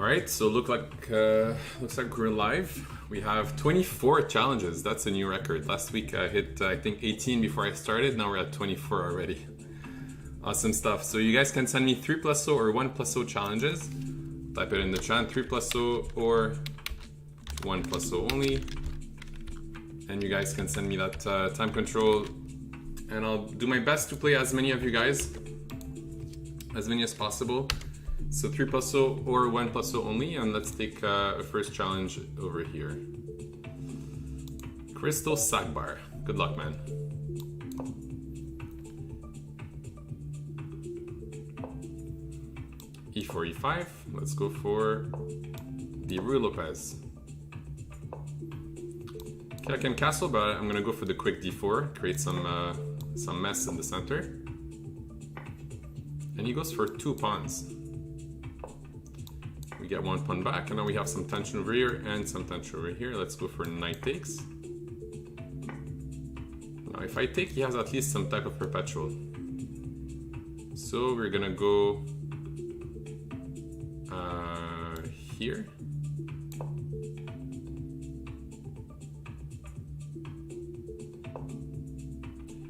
Alright, so looks like we're live. We have 24 challenges. That's a new record. Last week I hit I think 18 before I started. Now we're at 24 already. Awesome stuff. So you guys can send me 3+0 or 1+0 challenges. Type it in the chat, 3+0 or 1+0 only. And you guys can send me that time control. And I'll do my best to play as many of you guys, as many as possible. So 3+0 or 1+0 only, and let's take a first challenge over here. Crystal Sagbar. Good luck, man. E4, E5. Let's go for the Rui Lopez. Okay, I can castle, but I'm gonna go for the quick D4, create some mess in the center. And he goes for 2 pawns. We get 1 pawn back, and now we have some tension over here and some tension over here. Let's go for knight takes. Now if I take, he has at least some type of perpetual. So we're gonna go here.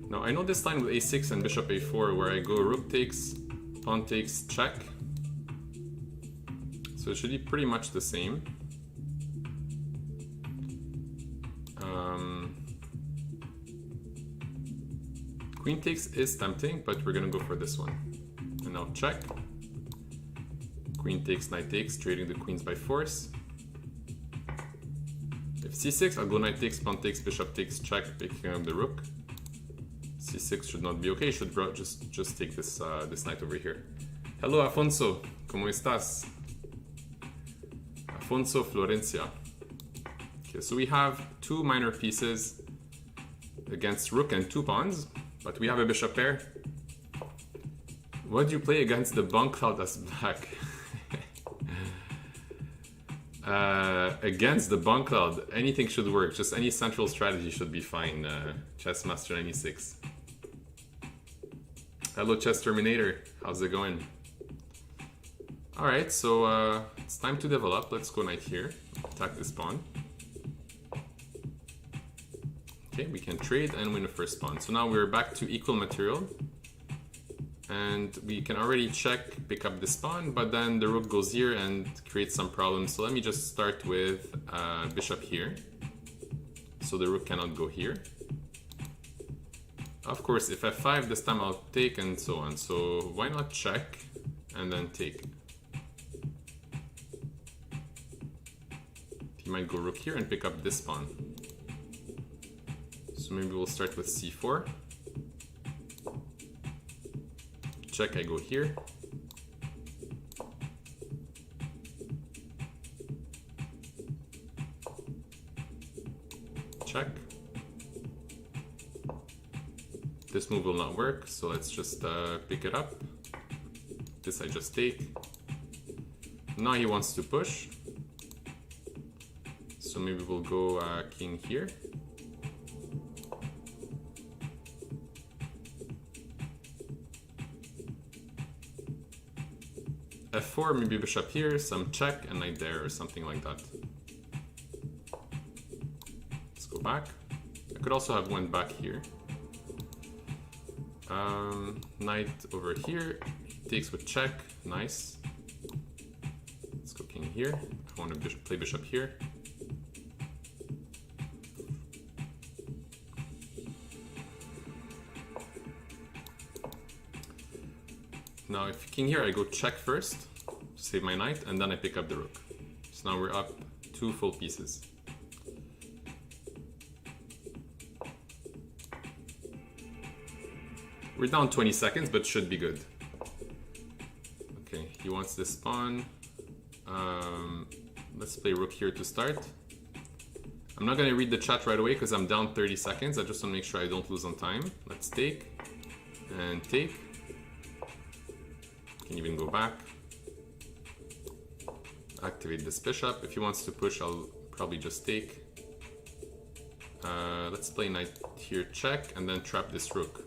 Now I know this line with a6 and bishop a4 where I go rook takes, pawn takes, check. So it should be pretty much the same. Queen takes is tempting, but we're gonna go for this one. And now check. Queen takes, knight takes, trading the queens by force. If c6, I'll go knight takes, pawn takes, bishop takes, check, picking up the rook. c6 should not be okay. Should just take this this knight over here. Hello, Afonso. ¿Cómo estás? Afonso Florencia. Okay, so we have 2 minor pieces against rook and 2 pawns, but we have a bishop pair. What do you play against the bunk cloud that's black? Against the bunk cloud, anything should work. Just any central strategy should be fine. Chessmaster 96. Hello, Chess Terminator. How's it going? Alright, so it's time to develop. Let's go knight here. Attack this pawn. Okay, we can trade and win the first pawn. So now we're back to equal material. And we can already check, pick up this pawn, but then the rook goes here and creates some problems. So let me just start with bishop here. So the rook cannot go here. Of course, if f5, this time I'll take and so on. So why not check and then take? He might go rook here and pick up this pawn. So maybe we'll start with c4. Check, I go here. Check. This move will not work, so let's just pick it up. This I just take. Now he wants to push. So maybe we'll go king here. f4, maybe bishop here, some check, and knight there, or something like that. Let's go back. I could also have went back here. Knight over here, takes with check, nice. Let's go king here. I want to play bishop here. Now if king here, I go check first, to save my knight, and then I pick up the rook. So now we're up 2 full pieces. We're down 20 seconds, but should be good. Okay, he wants this pawn. Let's play rook here to start. I'm not gonna read the chat right away because I'm down 30 seconds. I just wanna make sure I don't lose on time. Let's take and take. Can even go back. Activate this bishop. If he wants to push, I'll probably just take. Let's play knight here, check, and then trap this rook.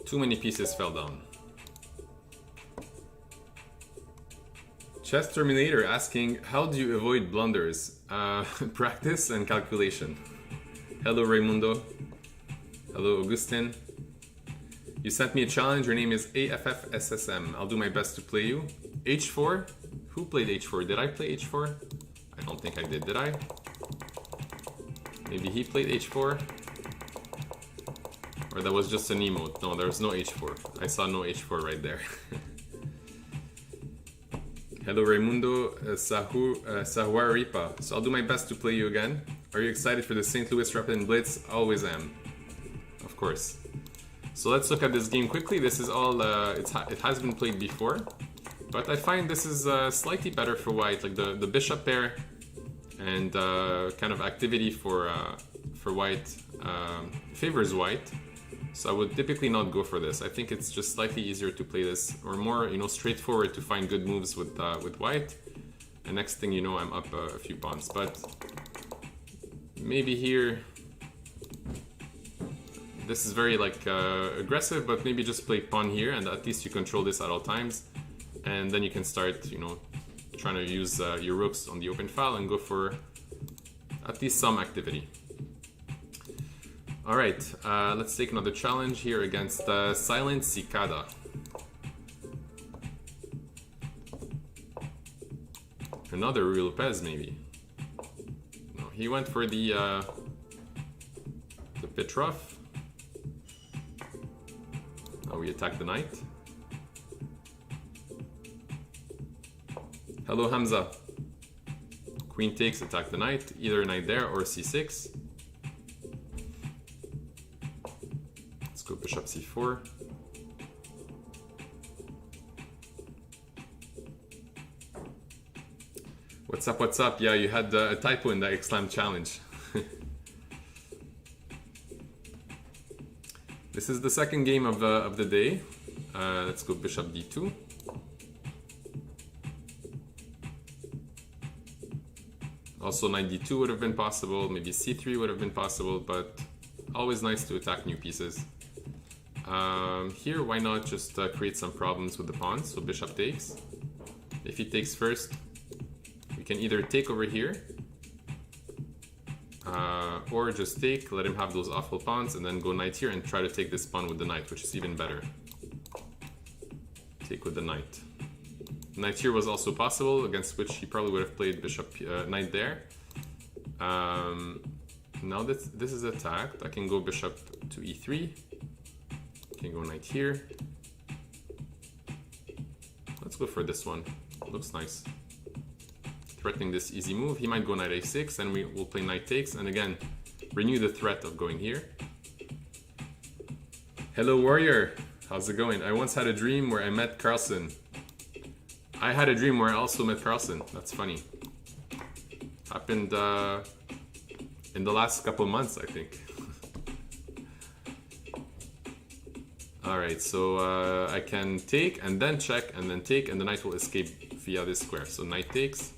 Too many pieces fell down. Chess Terminator asking, how do you avoid blunders? Practice and calculation. Hello Raimundo. Hello Augustin. You sent me a challenge, your name is AFFSSM. I'll do my best to play you. H4? Who played H4? Did I play H4? I don't think I did I? Maybe he played H4? Or that was just an emote. No, there was no H4. I saw no H4 right there. Hello Raimundo, Sahuaripa. So I'll do my best to play you again. Are you excited for the St. Louis Rapid Blitz? Always am. Of course. So let's look at this game quickly. This is all, it has been played before. But I find this is slightly better for white. Like the bishop pair and kind of activity for white favors white. So I would typically not go for this. I think it's just slightly easier to play this, or more, straightforward to find good moves with white. And next thing you know, I'm up a few pawns. But maybe here, this is very aggressive. But maybe just play pawn here, and at least you control this at all times. And then you can start, trying to use your rooks on the open file and go for at least some activity. Alright, let's take another challenge here against Silent Cicada. Another Ruy Lopez, maybe. No, he went for the Petrov. Now we attack the knight. Hello Hamza. Queen takes, attack the knight. Either knight there or c6. Go bishop c4. What's up, what's up? Yeah, you had a typo in the Exclam challenge. This is the second game of the day. Let's go bishop d2. Also knight d2 would have been possible, maybe c3 would have been possible, but always nice to attack new pieces. Here, why not just create some problems with the pawns? So bishop takes. If he takes first, we can either take over here, or just take, let him have those awful pawns, and then go knight here and try to take this pawn with the knight, which is even better. Take with the knight. Knight here was also possible, against which he probably would have played bishop knight there. Now that this is attacked, I can go bishop to e3. Can go knight here. Let's go for this one. Looks nice. Threatening this easy move. He might go knight a6, and we will play knight takes, and again renew the threat of going here. Hello warrior, how's it going? I once had a dream where I met Carlsen. I had a dream where I also met Carlsen. That's funny. Happened in the last couple months, I think. Alright, so I can take and then check and then take, and the knight will escape via this square. So knight takes,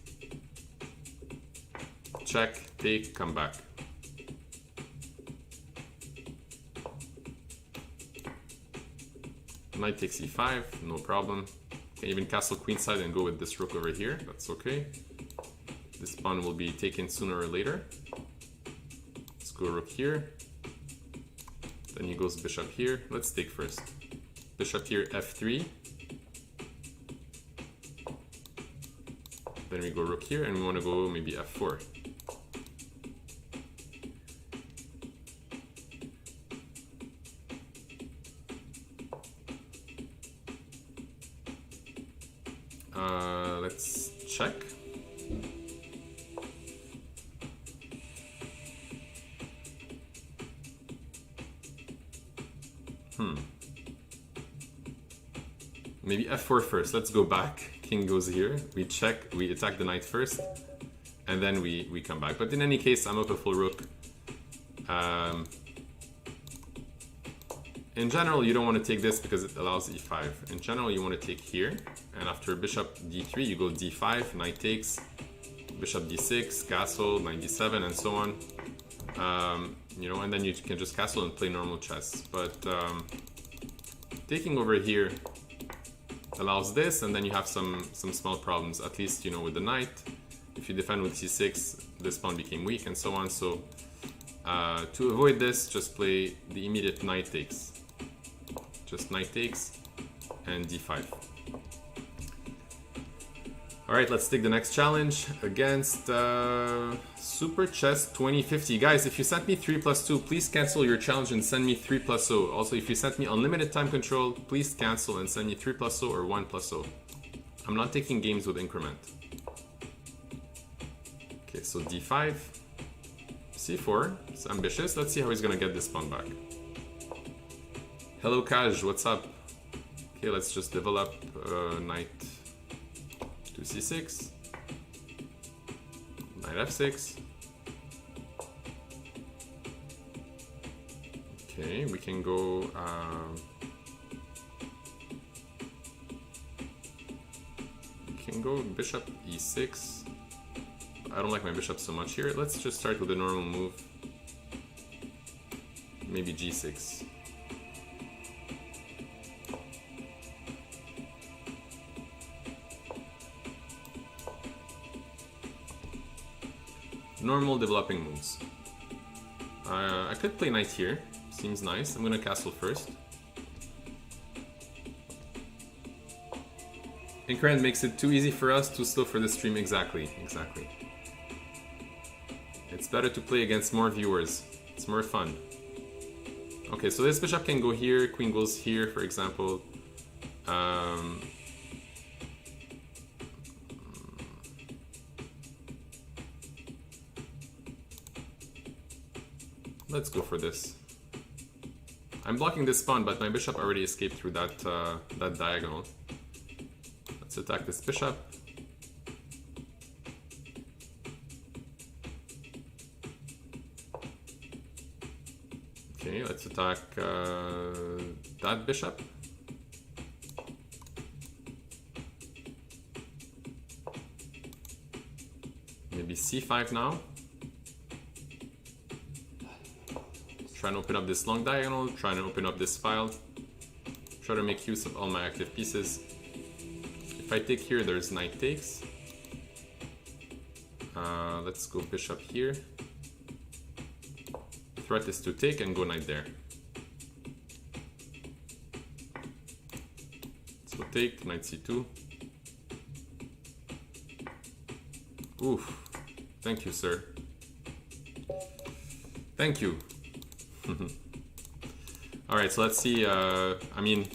check, take, come back. Knight takes e5, no problem. Can even castle queenside and go with this rook over here, that's okay. This pawn will be taken sooner or later. Let's go rook here. Then he goes bishop here. Let's take first. Bishop here, f3. Then we go rook here, and we want to go maybe f4. Let's check. Maybe f4 first. Let's go back. King goes here. We check. We attack the knight first, and then we come back. But in any case, I'm up a full rook. In general, you don't want to take this because it allows e5. In general, you want to take here, and after bishop d3, you go d5, knight takes, bishop d6, castle, knight d7, and so on. And then you can just castle and play normal chess. But taking over here allows this, and then you have some small problems, at least, you know, with the knight. If you defend with c6, this pawn became weak, and so on. So to avoid this, just play the immediate knight takes. Just knight takes and d5. Alright, let's take the next challenge against Super Chess 2050. Guys, if you sent me 3+2, please cancel your challenge and send me 3+0. Also, if you sent me unlimited time control, please cancel and send me 3+0 or 1+0. I'm not taking games with increment. Okay, so d5, c4. It's ambitious. Let's see how he's gonna get this pawn back. Hello, Kaj. What's up? Okay, let's just develop knight to c6, knight f6. Okay, we can go bishop e6. I don't like my bishop so much here. Let's just start with a normal move. Maybe g6. Normal developing moves. I could play knight here. Seems nice. I'm gonna castle first. Increment makes it too easy for us, too slow for the stream. Exactly. It's better to play against more viewers. It's more fun. Okay, so this bishop can go here, queen goes here, for example. Let's go for this. I'm blocking this pawn, but my bishop already escaped through that that diagonal. Let's attack this bishop. Okay, let's attack that bishop. Maybe c5 now. Trying to open up this long diagonal, trying to open up this file. Try to make use of all my active pieces. If I take here, there's knight takes. Let's go bishop here. Threat is to take and go knight there. So take, knight c2. Oof. Thank you, sir. Thank you. Alright, so let's see. I mean,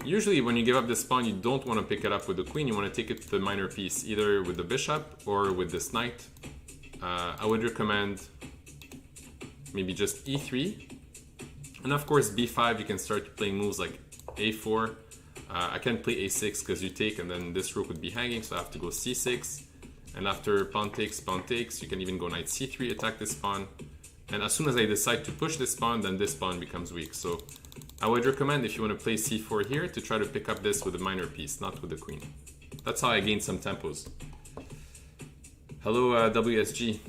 usually when you give up this pawn, you don't want to pick it up with the queen. You want to take it to the minor piece, either with the bishop or with this knight. I would recommend maybe just e3. And of course, b5, you can start playing moves like a4. I can't play a6 because you take, and then this rook would be hanging, so I have to go c6. And after pawn takes, you can even go knight c3, attack this pawn. And as soon as I decide to push this pawn, then this pawn becomes weak. So I would recommend, if you want to play c4 here, to try to pick up this with a minor piece, not with the queen. That's how I gain some tempos. Hello, WSG.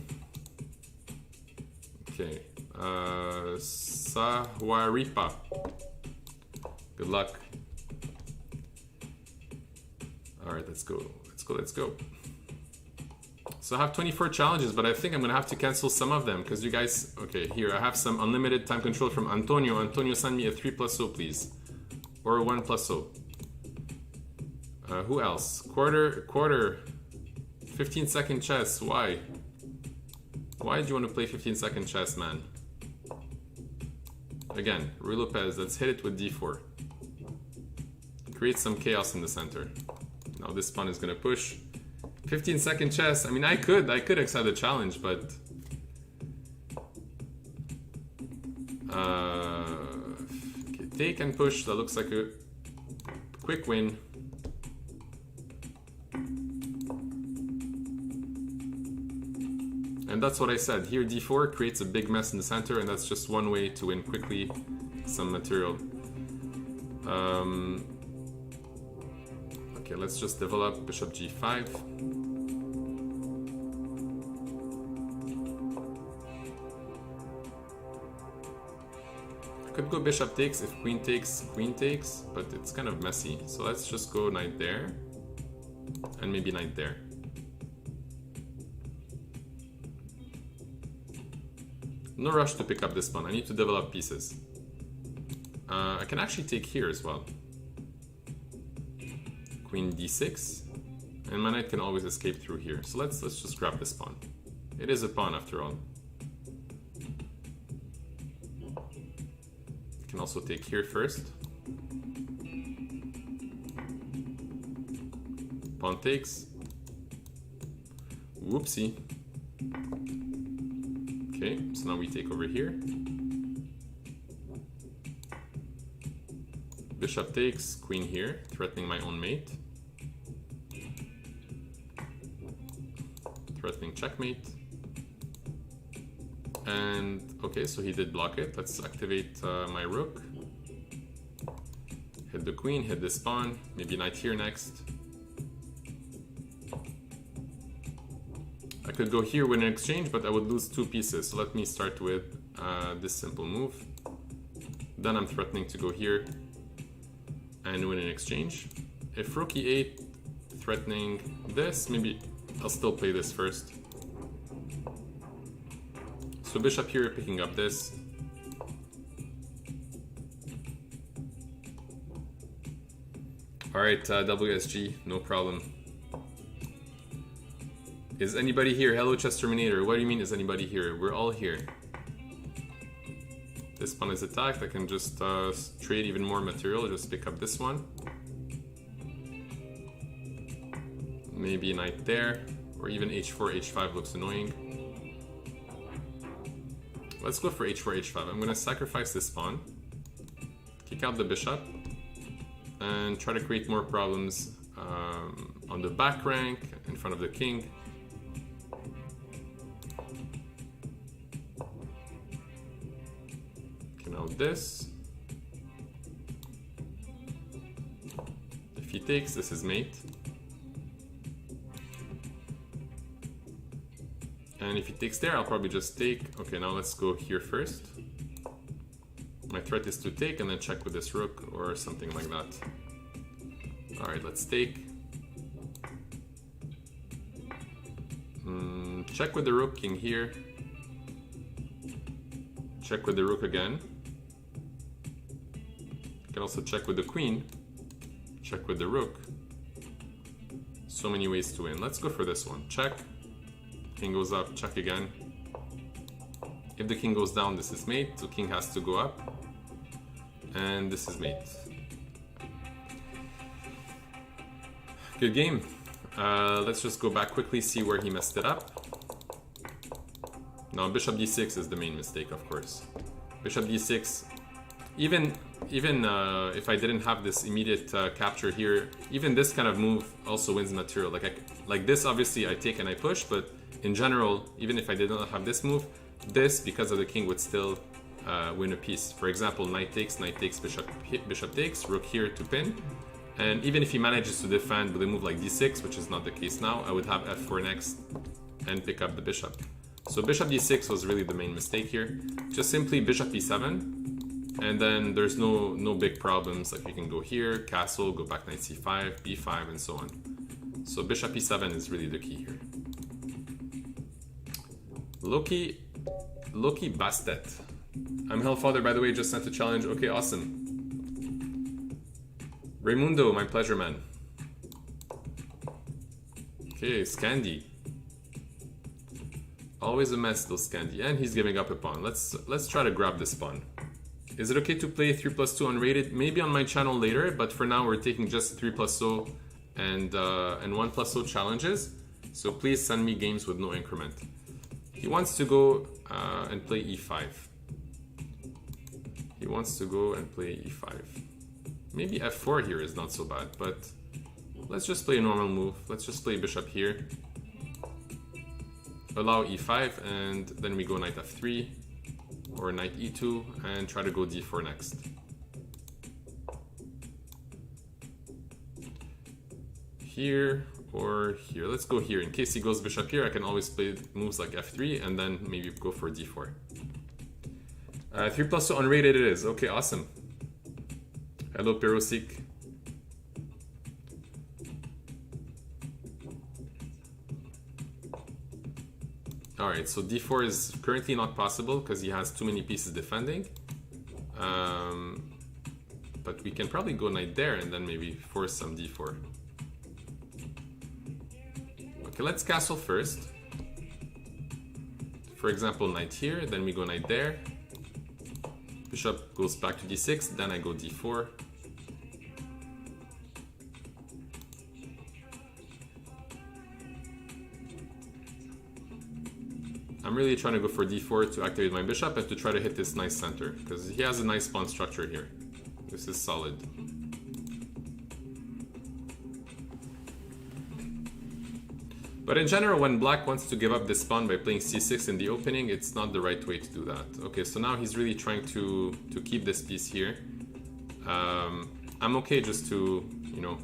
Okay. Sawaripa. Good luck. Alright, let's go. Let's go. So I have 24 challenges, but I think I'm gonna have to cancel some of them because you guys. Okay, here I have some unlimited time control from Antonio. Antonio, send me a 3+0, please, or a 1+0. Who else? Quarter. 15-second chess. Why? Why do you want to play 15-second chess, man? Again, Rui Lopez. Let's hit it with d4. Create some chaos in the center. Now this pawn is gonna push. 15-second chess. I mean, I could accept the challenge, but okay, take and push. That looks like a quick win. And that's what I said. Here, d4 creates a big mess in the center, and that's just one way to win quickly some material. Okay, let's just develop bishop g5. I could go bishop takes if queen takes, but it's kind of messy. So let's just go knight there, and maybe knight there. No rush to pick up this pawn. I need to develop pieces. I can actually take here as well. Queen d6, and my knight can always escape through here. So let's just grab this pawn. It is a pawn after all. Can also take here first. Pawn takes. Whoopsie. Okay, so now we take over here. Bishop takes, queen here, threatening my own mate. Threatening checkmate. And okay, so he did block it. Let's activate my rook. Hit the queen, hit this pawn, maybe knight here next. I could go here with an exchange, but I would lose 2 pieces. So let me start with this simple move. Then I'm threatening to go here and win an exchange. If rook e8, threatening this, maybe I'll still play this first. So bishop here, picking up this. Alright, WSG, no problem. Is anybody here? Hello, Chess Terminator. What do you mean, is anybody here? We're all here. This pawn is attacked. I can just trade even more material. Just pick up this one. Maybe knight there. Or even h4, h5 looks annoying. Let's go for h4, h5. I'm going to sacrifice this pawn. Kick out the bishop. And try to create more problems on the back rank, in front of the king. Now this. If he takes, this is mate. And if he takes there, I'll probably just take. Okay, now let's go here first. My threat is to take and then check with this rook or something like that. Alright, let's take. Check with the rook, king here. Check with the rook again. Can also check with the queen. Check with the rook. So many ways to win. Let's go for this one. Check. King goes up, check again. If the king goes down, this is mate. So king has to go up. And this is mate. Good game. Let's just go back quickly, see where he messed it up. Now bishop d6 is the main mistake, of course. Bishop d6, even if I didn't have this immediate capture here, even this kind of move also wins material. Like this, obviously I take and I push, but in general, even if I did not have this move, this, because of the king, would still win a piece. For example, knight takes, bishop takes, rook here to pin. And even if he manages to defend with a move like d6, which is not the case now, I would have f4 next and pick up the bishop. So bishop d6 was really the main mistake here. Just simply bishop e7, and then there's no big problems. Like you can go here, castle, go back knight c5, b5, and so on. So bishop e7 is really the key here. Loki Bastet. I'm Hellfather, by the way, just sent a challenge. Okay, awesome. Raimundo, my pleasure, man. Okay, Scandi. Always a mess, those Scandi. And he's giving up a pawn. Let's try to grab this pawn. Is it okay to play 3+2 unrated? Maybe on my channel later, but for now we're taking just 3+0 and 1+0 challenges. So please send me games with no increment. He wants to go and play e5. He wants to go and play e5. Maybe f4 here is not so bad, but let's just play a normal move. Let's just play bishop here. Allow e5, and then we go knight f3 or knight e2 and try to go d4 next. Here or here. Let's go here. In case he goes bishop here, I can always play moves like f3 and then maybe go for d4. 3+2 unrated it is. Okay, awesome. Hello, Pirosik. Alright, so d4 is currently not possible because he has too many pieces defending. But we can probably go knight there and then maybe force some d4. Okay, let's castle first. For example, knight here, then we go knight there. Bishop goes back to d6, then I go d4. I'm really trying to go for d4 to activate my bishop and to try to hit this nice center, because he has a nice pawn structure here. This is solid. But in general, when black wants to give up this pawn by playing c6 in the opening, it's not the right way to do that. Okay, so now he's really trying to keep this piece here. I'm okay just to, you know,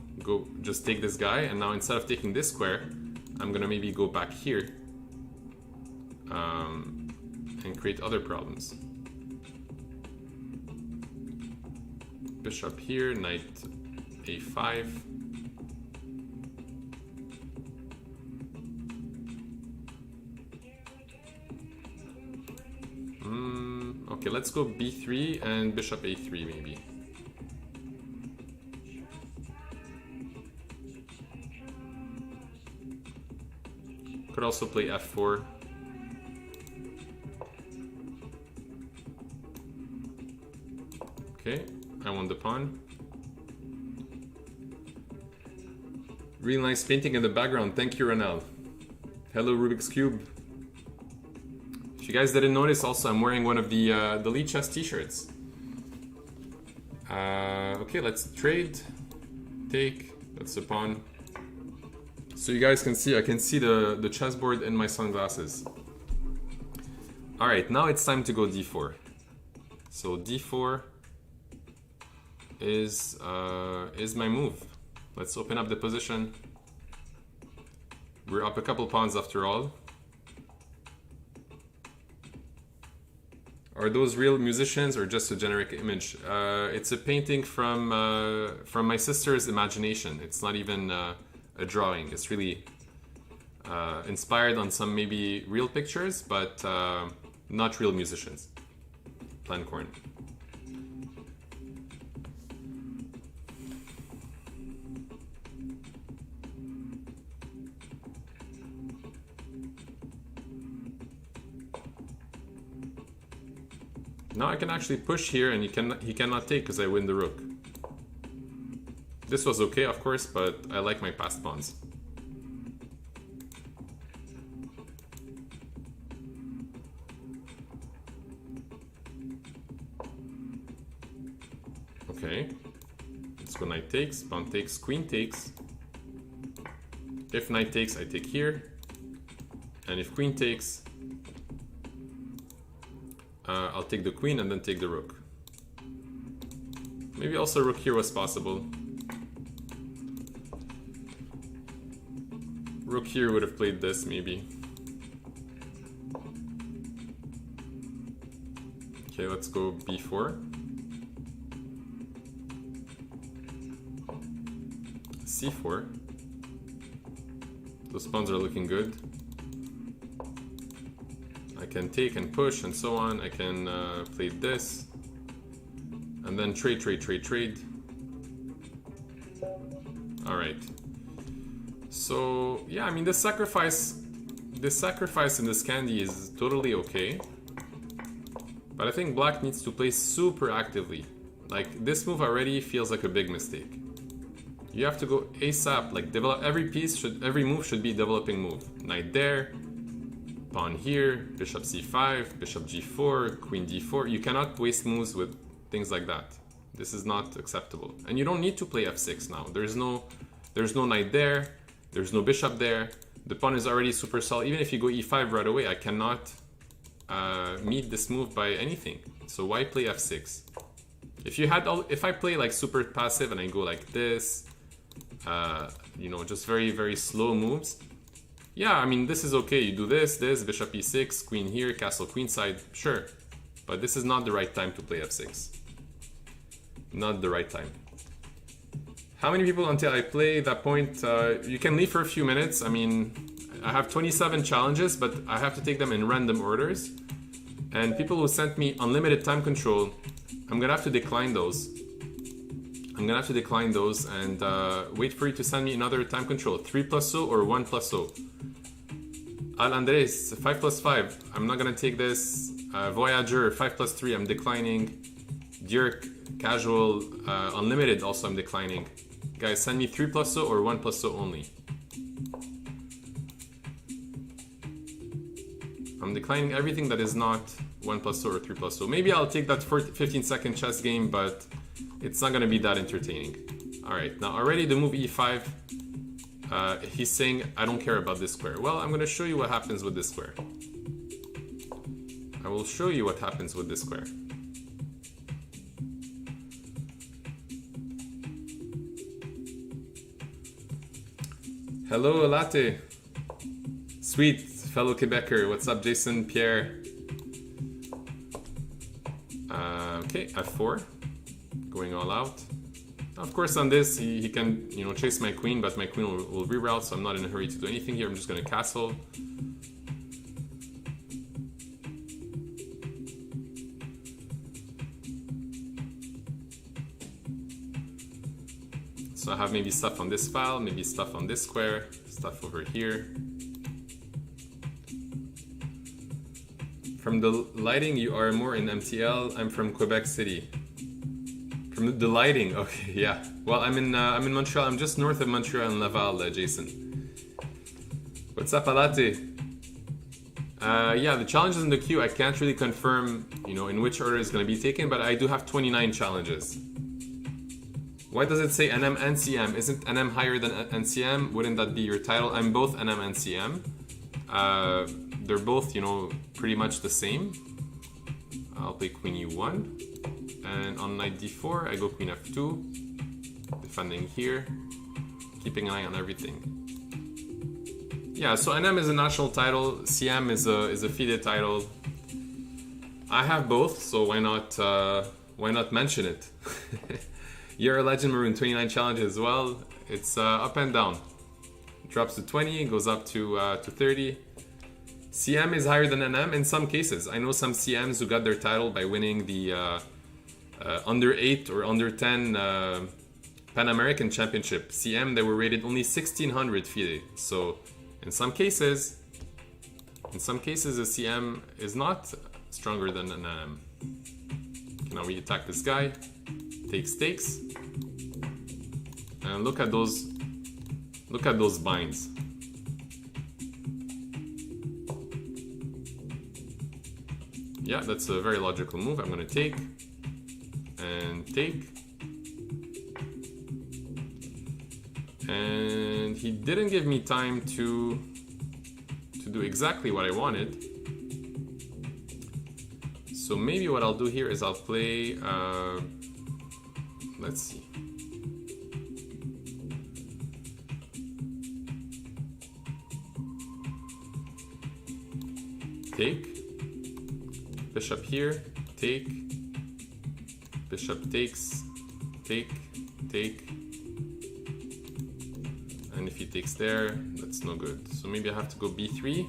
just take this guy, and now instead of taking this square, I'm gonna maybe go back here and create other problems. Bishop here, knight a5. Okay, let's go b3 and bishop a3 maybe. Could also play f4. Okay, I won the pawn. Real nice painting in the background. Thank you, Ronald. Hello, Rubik's Cube. If you guys didn't notice, also I'm wearing one of the Lichess t-shirts. Okay, let's trade. Take. That's the pawn. So you guys can see, I can see the chessboard in my sunglasses. All right, now it's time to go d4. So d4 is my move. Let's open up the position. We're up a couple pawns after all. Are those real musicians or just a generic image? It's a painting from my sister's imagination. It's not even a drawing. It's really inspired on some maybe real pictures, but not real musicians. Plancorn. Now I can actually push here, and he cannot take because I win the rook. This was okay, of course, but I like my passed pawns. Okay, let's go knight takes, pawn takes, queen takes. If knight takes, I take here, and if queen takes, I'll take the queen and then take the rook. Maybe also rook here was possible. Rook here would have played this maybe. Okay, let's go b4. c4. Those pawns are looking good. I can take and push and so on. I can play this and then trade. All right. So yeah, I mean this sacrifice in this candy is totally okay. But I think black needs to play super actively. Like this move already feels like a big mistake. You have to go ASAP. Like develop every move should be a developing move. Knight there. Pawn here, bishop c5, bishop g4, queen d4. You cannot waste moves with things like that. This is not acceptable. And you don't need to play f6 now. There's no knight there, there's no bishop there. The pawn is already super solid. Even if you go e5 right away, I cannot meet this move by anything. So why play f6? If I play like super passive and I go like this, you know, just very, very slow moves. Yeah, I mean, this is okay. You do this, bishop e6, queen here, castle queenside, sure. But this is not the right time to play f6. Not the right time. How many people until I play that point? You can leave for a few minutes. I mean, I have 27 challenges, but I have to take them in random orders. And people who sent me unlimited time control, I'm gonna have to decline those. I'm gonna have to decline those and wait for you to send me another time control. 3+0 or 1+0. Al Andres, 5+5. I'm not gonna take this. Voyager, 5+3. I'm declining. Dirk, casual, unlimited. Also, I'm declining. Guys, send me 3+0 or 1+0 only. I'm declining everything that is not 1+0 or 3+0. Maybe I'll take that 15-second chess game, but it's not gonna be that entertaining. All right, now already the move e5. He's saying, I don't care about this square. Well, I'm gonna show you what happens with this square. I will show you what happens with this square. Hello, Latte. Sweet, fellow Quebecer. What's up, Jason, Pierre? Okay, f4. Going all out. Of course, on this, he can, you know, chase my queen, but my queen will reroute, so I'm not in a hurry to do anything here. I'm just going to castle. So I have maybe stuff on this file, maybe stuff on this square, stuff over here. From the lighting, you are more in MTL. I'm from Quebec City. From the lighting, okay, yeah. Well, I'm in Montreal. I'm just north of Montreal and Laval, Jason. What's up, Alate? Yeah, the challenges in the queue, I can't really confirm, you know, in which order it's going to be taken, but I do have 29 challenges. Why does it say NM and CM? Isn't NM higher than NCM? Wouldn't that be your title? I'm both NM and CM. They're both, you know, pretty much the same. I'll play Queen E1. And on knight d4, I go Queen f2. Defending here. Keeping an eye on everything. Yeah, so NM is a national title. CM is a FIDE title. I have both, so why not mention it? You're a legend, Maroun. 29 challenges as well. It's up and down. It drops to 20, goes up to 30. CM is higher than NM in some cases. I know some CMs who got their title by winning the under 8 or under 10 Pan American Championship. CM, they were rated only 1600 FIDE. So in some cases, a CM is not stronger than an NM. Okay, now we attack this guy. Takes. And look at those binds. Yeah, that's a very logical move. I'm gonna take and take. And he didn't give me time to do exactly what I wanted. So maybe what I'll do here is I'll play let's see. Take. Bishop here. Take. Bishop takes. Take. And if he takes there, that's no good. So maybe I have to go b3.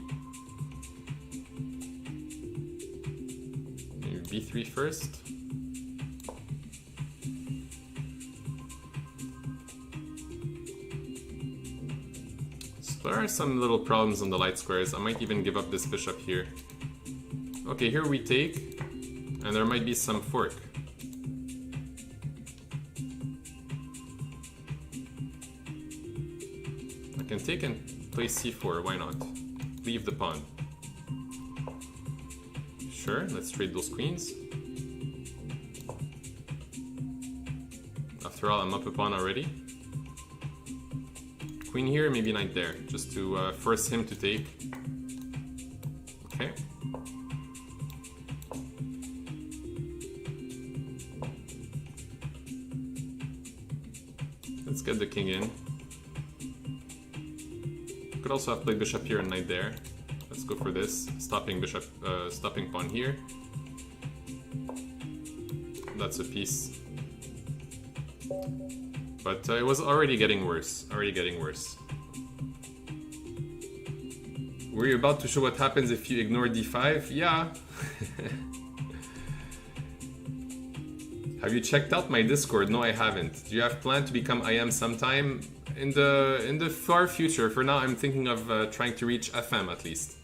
Maybe b3 first. There are some little problems on the light squares. I might even give up this bishop here. Okay, here we take, and there might be some fork. I can take and play c4, why not? Leave the pawn. Sure, let's trade those queens. After all, I'm up a pawn already. Queen here, maybe knight there, just to force him to take. Okay. Let's get the king in. Could also have played bishop here and knight there. Let's go for this, stopping bishop, stopping pawn here. that's a piece. But it was already getting worse. Were you about to show what happens if you ignore d5? Yeah. Have you checked out my Discord? No, I haven't. Do you have planned to become IM sometime? In the far future. For now, I'm thinking of trying to reach FM at least.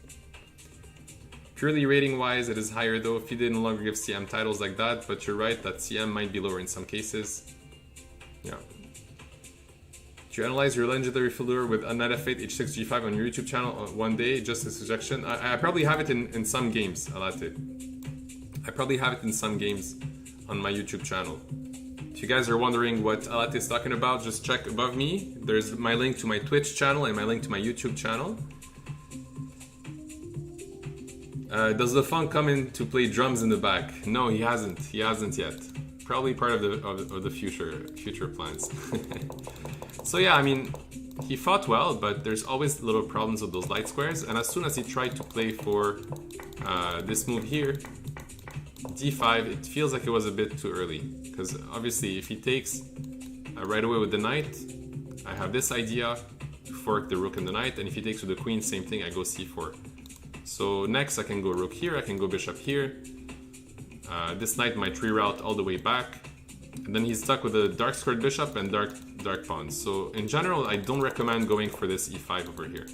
Purely rating-wise, it is higher though. FIDE no longer gives CM titles like that, but you're right that CM might be lower in some cases. Yeah. Do you analyze your legendary fiddler with a knight f8, h6, g5 on your YouTube channel one day? Just a suggestion. I probably have it in some games, Alate. I probably have it in some games on my YouTube channel. If you guys are wondering what Alate is talking about, just check above me. There's my link to my Twitch channel and my link to my YouTube channel. Does the Funk come in to play drums in the back? No, he hasn't. He hasn't yet. Probably part of the future plans. So yeah, I mean, he fought well, but there's always little problems with those light squares. And as soon as he tried to play for this move here, d5, it feels like it was a bit too early. Because obviously, if he takes right away with the knight, I have this idea to fork the rook and the knight. And if he takes with the queen, same thing, I go c4. So next, I can go rook here, I can go bishop here. This knight might reroute all the way back. And then he's stuck with a dark squared bishop and dark pawns. So in general, I don't recommend going for this e5 over here.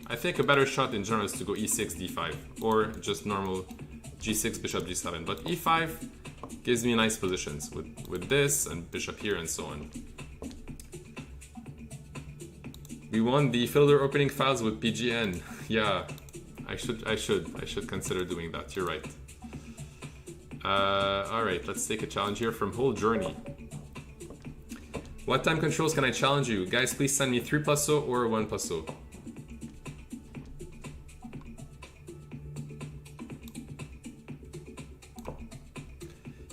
I think a better shot in general is to go e6, d5, or just normal g6, bishop, g7. But e5 gives me nice positions with this and bishop here and so on. We won the fiddler opening files with PGN. Yeah, I should consider doing that. You're right. Alright, let's take a challenge here from Whole Journey. What time controls can I challenge you? Guys, please send me 3+0 or 1+0.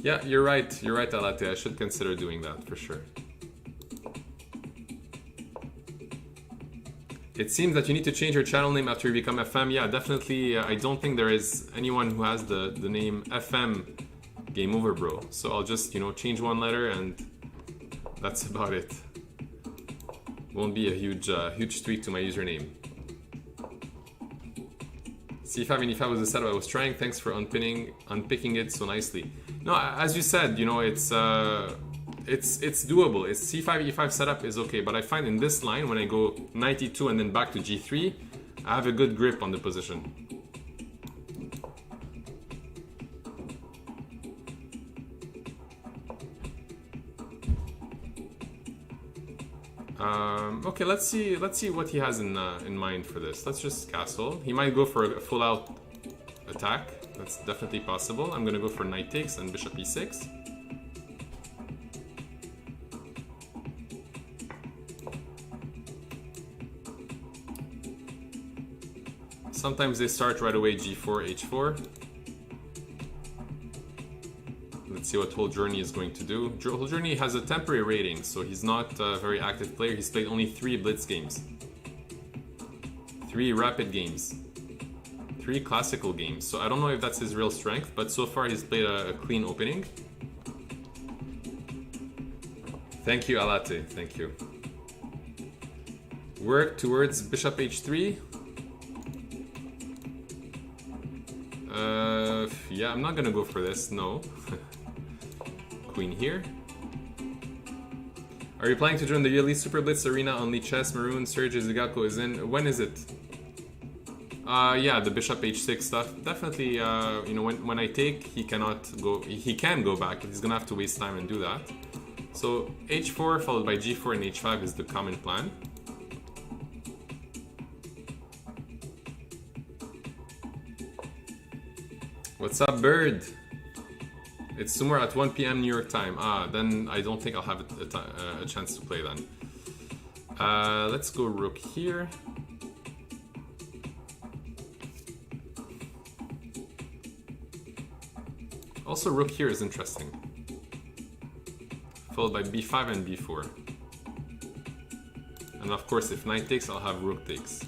Yeah, you're right, Alate. I should consider doing that for sure. It seems that you need to change your channel name after you become FM. Yeah, definitely. I don't think there is anyone who has the name FM Game Over Bro. So I'll just, change one letter and that's about it. Won't be a huge tweak to my username. C5 and E5 was the setup I was trying. Thanks for unpicking it so nicely. No, as you said, it's doable. It's C5, E5 setup is okay, but I find in this line, when I go knight E2 and then back to G3, I have a good grip on the position. Okay, let's see what he has in mind for this. Let's just castle. He might go for a full-out attack. That's definitely possible. I'm gonna go for knight takes and bishop E6. Sometimes they start right away G4, H4. Let's see what Whole Journey is going to do. Whole Journey has a temporary rating, so he's not a very active player. He's played only 3 blitz games, 3 rapid games, 3 classical games. So I don't know if that's his real strength, but so far he's played a clean opening. Thank you, Alate. Thank you. Work towards bishop H3. Yeah, I'm not gonna go for this, no. Queen here. Are you planning to join the yearly Super Blitz arena on Lichess? Maroun, Sergey Zigako is in. When is it? Yeah, the bishop h6 stuff. Definitely, when I take, he cannot go. He can go back. He's gonna have to waste time and do that. So h4 followed by g4 and h5 is the common plan. What's up, Bird? It's somewhere at 1 p.m. New York time. Then I don't think I'll have a chance to play then. Let's go rook here. Also, rook here is interesting. Followed by b5 and b4. And of course, if knight takes, I'll have rook takes.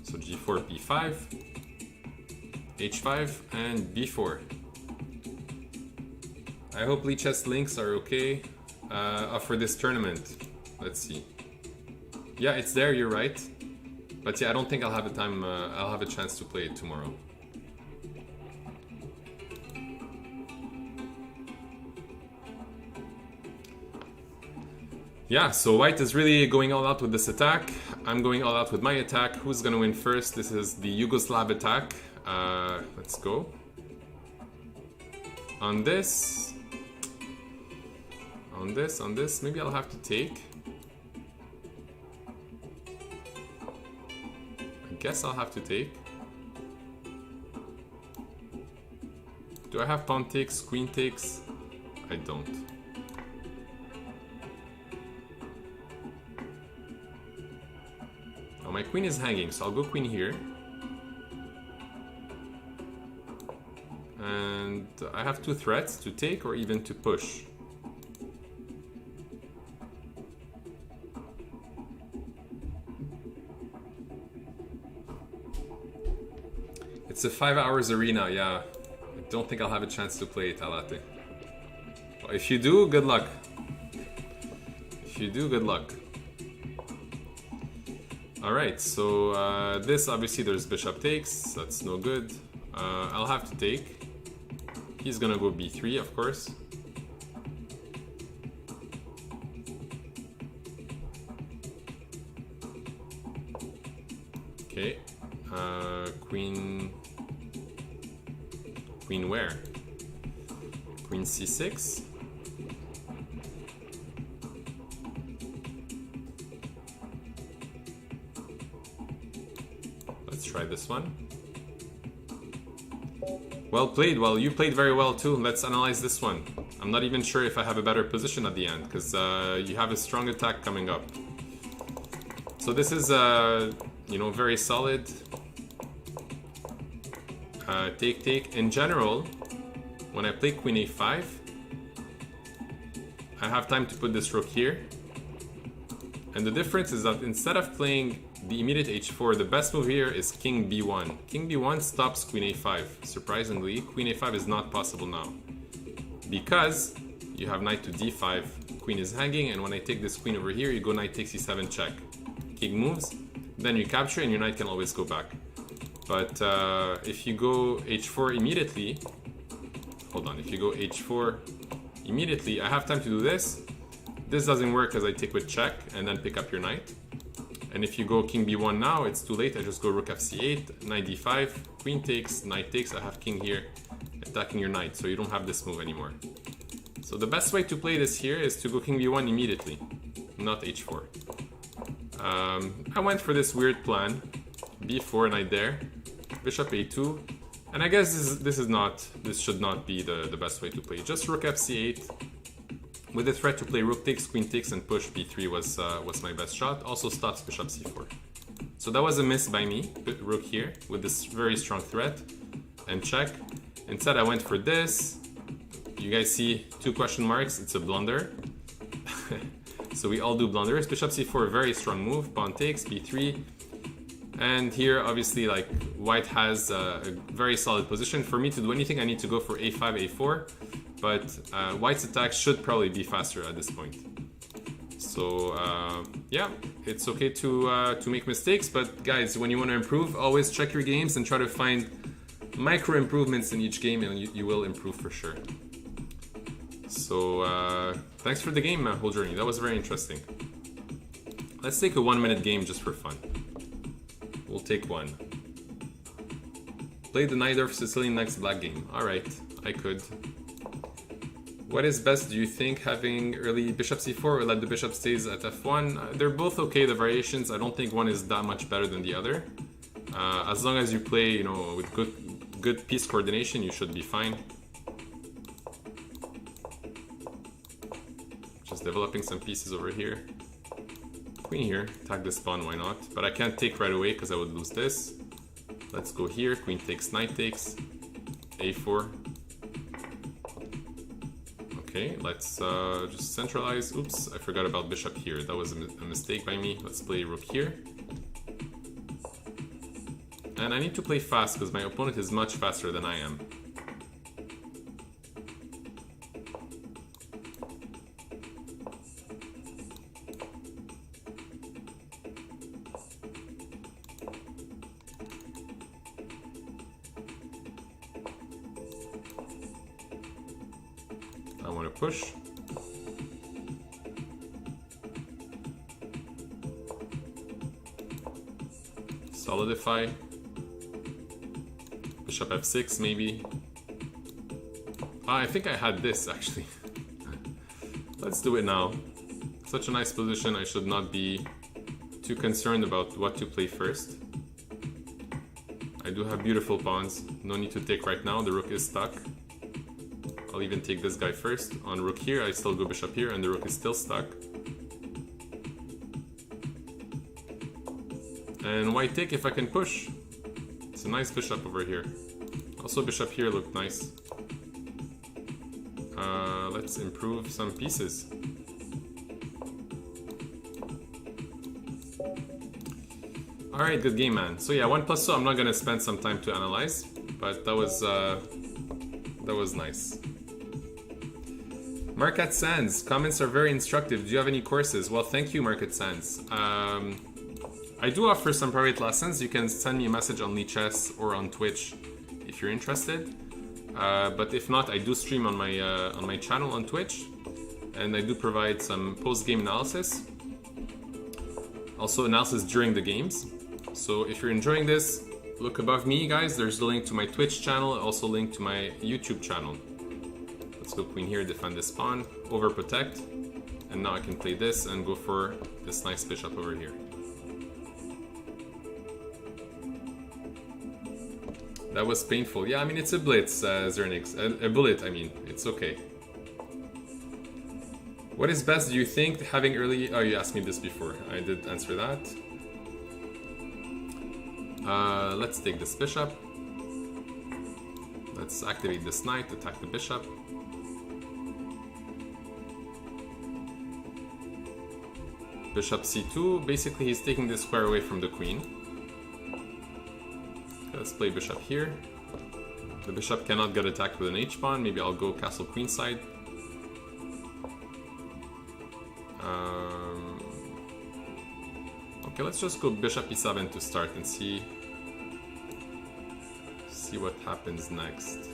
So So g4, b5, h5, and b4. I hope Lichess links are okay for this tournament. Let's see. Yeah, it's there, you're right. But yeah, I don't think I'll have I'll have a chance to play it tomorrow. Yeah, so white is really going all out with this attack. I'm going all out with my attack. Who's gonna win first? This is the Yugoslav attack. Let's go. On this, maybe I'll have to take. I guess I'll have to take. Do I have pawn takes, queen takes? I don't. Oh, my queen is hanging, so I'll go queen here. And I have two threats, to take or even to push. It's a 5 hours arena, yeah. I don't think I'll have a chance to play it, Alate. Well, if you do, good luck. If you do, good luck. Alright, so this, obviously there's bishop takes, that's no good. I'll have to take. He's gonna go b3, of course. Okay, queen where? Queen c6. Let's try this one. Well played. Well, you played very well too. Let's analyze this one. I'm not even sure if I have a better position at the end, because you have a strong attack coming up. So this is, you know, very solid. Take. In general, when I play queen a5, I have time to put this rook here. And the difference is that instead of playing the immediate h4, the best move here is king b1. King b1 stops queen a5. Surprisingly, queen a5 is not possible now, because you have knight to d5, queen is hanging, and when I take this queen over here, you go knight takes e7 check. King moves, then you capture, and your knight can always go back. But if you go h4 immediately, hold on, if you go h4 immediately, I have time to do this. This doesn't work as I take with check and then pick up your knight. And if you go king b1 now, it's too late. I just go rook fc8, knight d5, queen takes, knight takes. I have king here attacking your knight, so you don't have this move anymore. So the best way to play this here is to go king b1 immediately, not h4. I went for this weird plan, b4, knight there, bishop a2, and I guess this should not be the best way to play. Just rook fc8. With the threat to play rook takes, queen takes, and push b3 was my best shot. Also stops bishop c4. So that was a miss by me, rook here, with this very strong threat, and check. Instead I went for this. You guys see 2 question marks, it's a blunder. So we all do blunders. Bishop c4, very strong move, pawn takes, b3. And here, obviously, like, white has a very solid position. For me to do anything, I need to go for a5, a4. But white's attack should probably be faster at this point. So yeah, it's okay to make mistakes, but guys, when you want to improve, always check your games and try to find micro improvements in each game, and you will improve for sure. So thanks for the game, whole journey. That was very interesting. Let's take a 1-minute game just for fun. We'll take one. Play the Najdorf Sicilian next black game. Alright, I could. What is best, do you think, having early bishop c4 or let the bishop stays at f1? They're both okay, the variations. I don't think one is that much better than the other. As long as you play, you know, with good piece coordination, you should be fine. Just developing some pieces over here. Queen here, attack this pawn, why not? But I can't take right away because I would lose this. Let's go here, queen takes, knight takes, a4. Okay, let's just centralize. Oops, I forgot about bishop here. That was a mistake by me. Let's play rook here. And I need to play fast because my opponent is much faster than I am. I want to push. Solidify. Bishop f6 maybe. I think I had this actually. Let's do it now. Such a nice position, I should not be too concerned about what to play first. I do have beautiful pawns, no need to take right now, the rook is stuck. I'll even take this guy first. On rook here, I still go bishop here and the rook is still stuck. And white take if I can push. It's a nice bishop over here. Also bishop here looked nice. Let's improve some pieces. Alright, good game, man. So yeah, 1+2 I'm not gonna spend some time to analyze, but that was nice. Market Sands, comments are very instructive. Do you have any courses? Well, thank you, Market Sands. I do offer some private lessons. You can send me a message on Lichess or on Twitch if you're interested. But if not, I do stream on my channel on Twitch, and I do provide some post-game analysis. Also analysis during the games. So if you're enjoying this, look above me, guys. There's the link to my Twitch channel, also link to my YouTube channel. Let's go queen here, defend this pawn, overprotect, and now I can play this and go for this nice bishop over here. That was painful. Yeah, I mean, it's a blitz, Zernix. A bullet, I mean. It's okay. What is best, do you think, having early... Oh, you asked me this before. I did answer that. Let's take this bishop. Let's activate this knight, attack the bishop. Bishop c2. Basically, he's taking this square away from the queen. Let's play bishop here. The bishop cannot get attacked with an h-pawn. Maybe I'll go castle queenside. Okay, let's just go bishop e7 to start and see what happens next.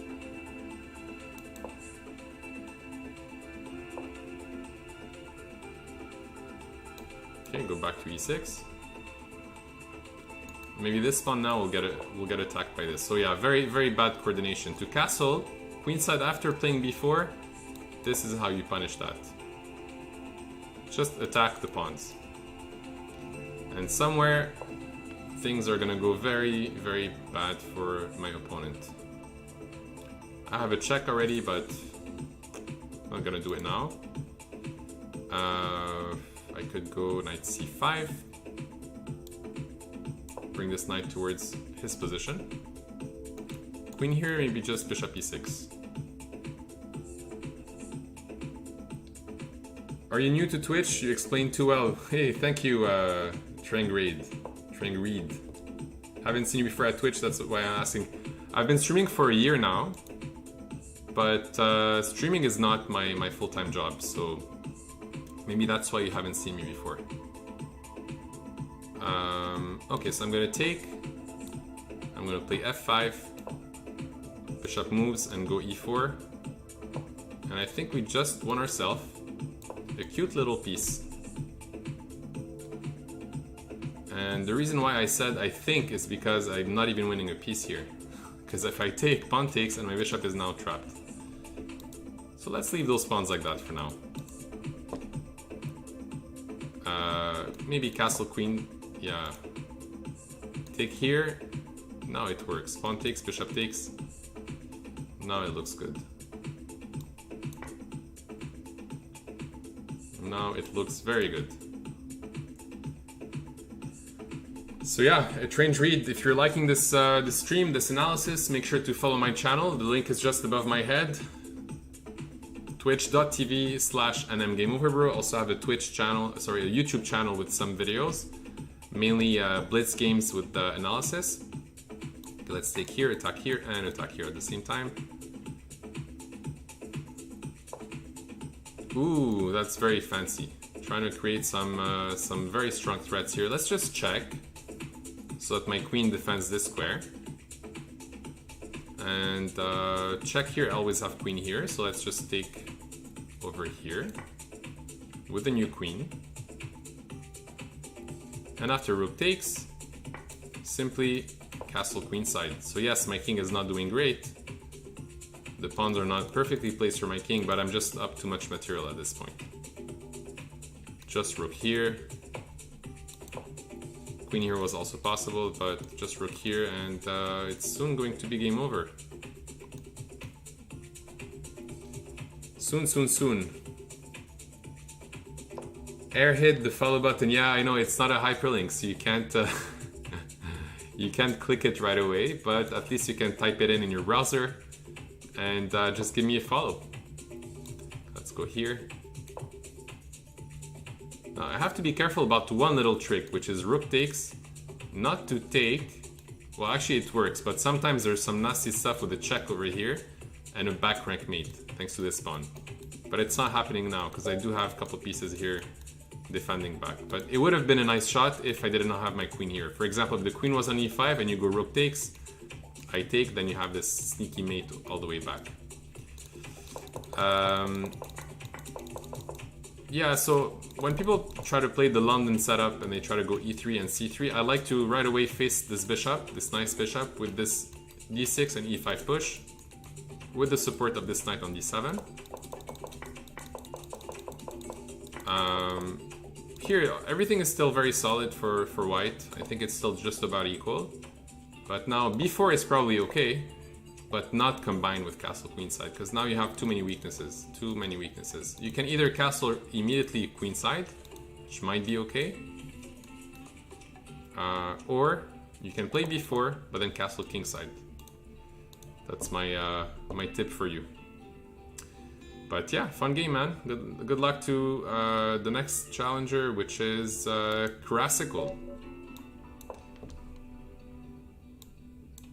Okay, go back to e6. Maybe this pawn now will get attacked by this. So yeah, very, very bad coordination. To castle, queenside after playing b4, this is how you punish that. Just attack the pawns. And somewhere, things are gonna go very, very bad for my opponent. I have a check already, but I'm not gonna do it now. I could go knight c5. Bring this knight towards his position. Queen here, maybe just bishop e6. Are you new to Twitch? You explained too well. Hey, thank you, Trang Reed. Haven't seen you before at Twitch, that's why I'm asking. I've been streaming for a year now, but streaming is not my full-time job, so maybe that's why you haven't seen me before. Okay, so I'm gonna take. I'm gonna play f5. Bishop moves and go e4. And I think we just won ourselves a cute little piece. And the reason why I said I think is because I'm not even winning a piece here. Because if I take, pawn takes, and my bishop is now trapped. So let's leave those pawns like that for now. Maybe castle queen. Yeah. Take here. Now it works. Pawn takes, bishop takes. Now it looks good. Now it looks very good. So yeah, Trange Reed, if you're liking this this stream, this analysis, make sure to follow my channel. The link is just above my head. Twitch.tv/NMGameOverbro. Also have a Twitch channel, sorry, a YouTube channel with some videos, mainly Blitz games with the analysis. Okay, let's take here, attack here, and attack here at the same time. Ooh, that's very fancy. Trying to create some very strong threats here. Let's just check so that my queen defends this square. And check here, I always have queen here, so let's just take over here with the new queen. And after rook takes, simply castle queenside. So yes, my king is not doing great. The pawns are not perfectly placed for my king, but I'm just up too much material at this point. Just rook here. Queen here was also possible, but just rook here, and it's soon going to be game over. Soon, soon, soon. Air hit the follow button. Yeah, I know it's not a hyperlink, so you can't you can't click it right away, but at least you can type it in your browser and just give me a follow. Let's go here. Now I have to be careful about one little trick, which is rook takes, not to take. Well, actually it works, but sometimes there's some nasty stuff with a check over here and a back rank mate, thanks to this pawn. But it's not happening now, because I do have a couple pieces here defending back. But it would have been a nice shot if I did not have my queen here. For example, if the queen was on e5 and you go rook takes, I take, then you have this sneaky mate all the way back. Yeah, so when people try to play the London setup and they try to go e3 and c3, I like to right away face this bishop, this nice bishop, with this d6 and e5 push, with the support of this knight on d7. Here, everything is still very solid for white. I think it's still just about equal. But now b4 is probably okay, but not combined with castle queenside, because now you have too many weaknesses. Too many weaknesses. You can either castle immediately queenside, which might be okay, or you can play b4, but then castle kingside. That's my my tip for you. But yeah, fun game, man. Good luck to the next challenger, which is Classical.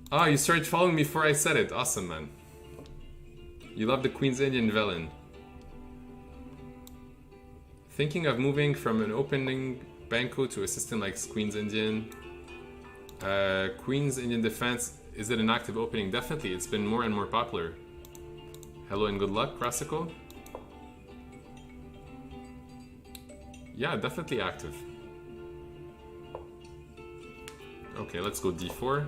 Ah, you started following me before I said it. Awesome, man. You love the Queen's Indian villain. Thinking of moving from an opening Banco to a system like Queen's Indian. Queen's Indian Defense, is it an active opening? Definitely, it's been more and more popular. Hello and good luck, Classical. Yeah, definitely active. Okay, let's go d4.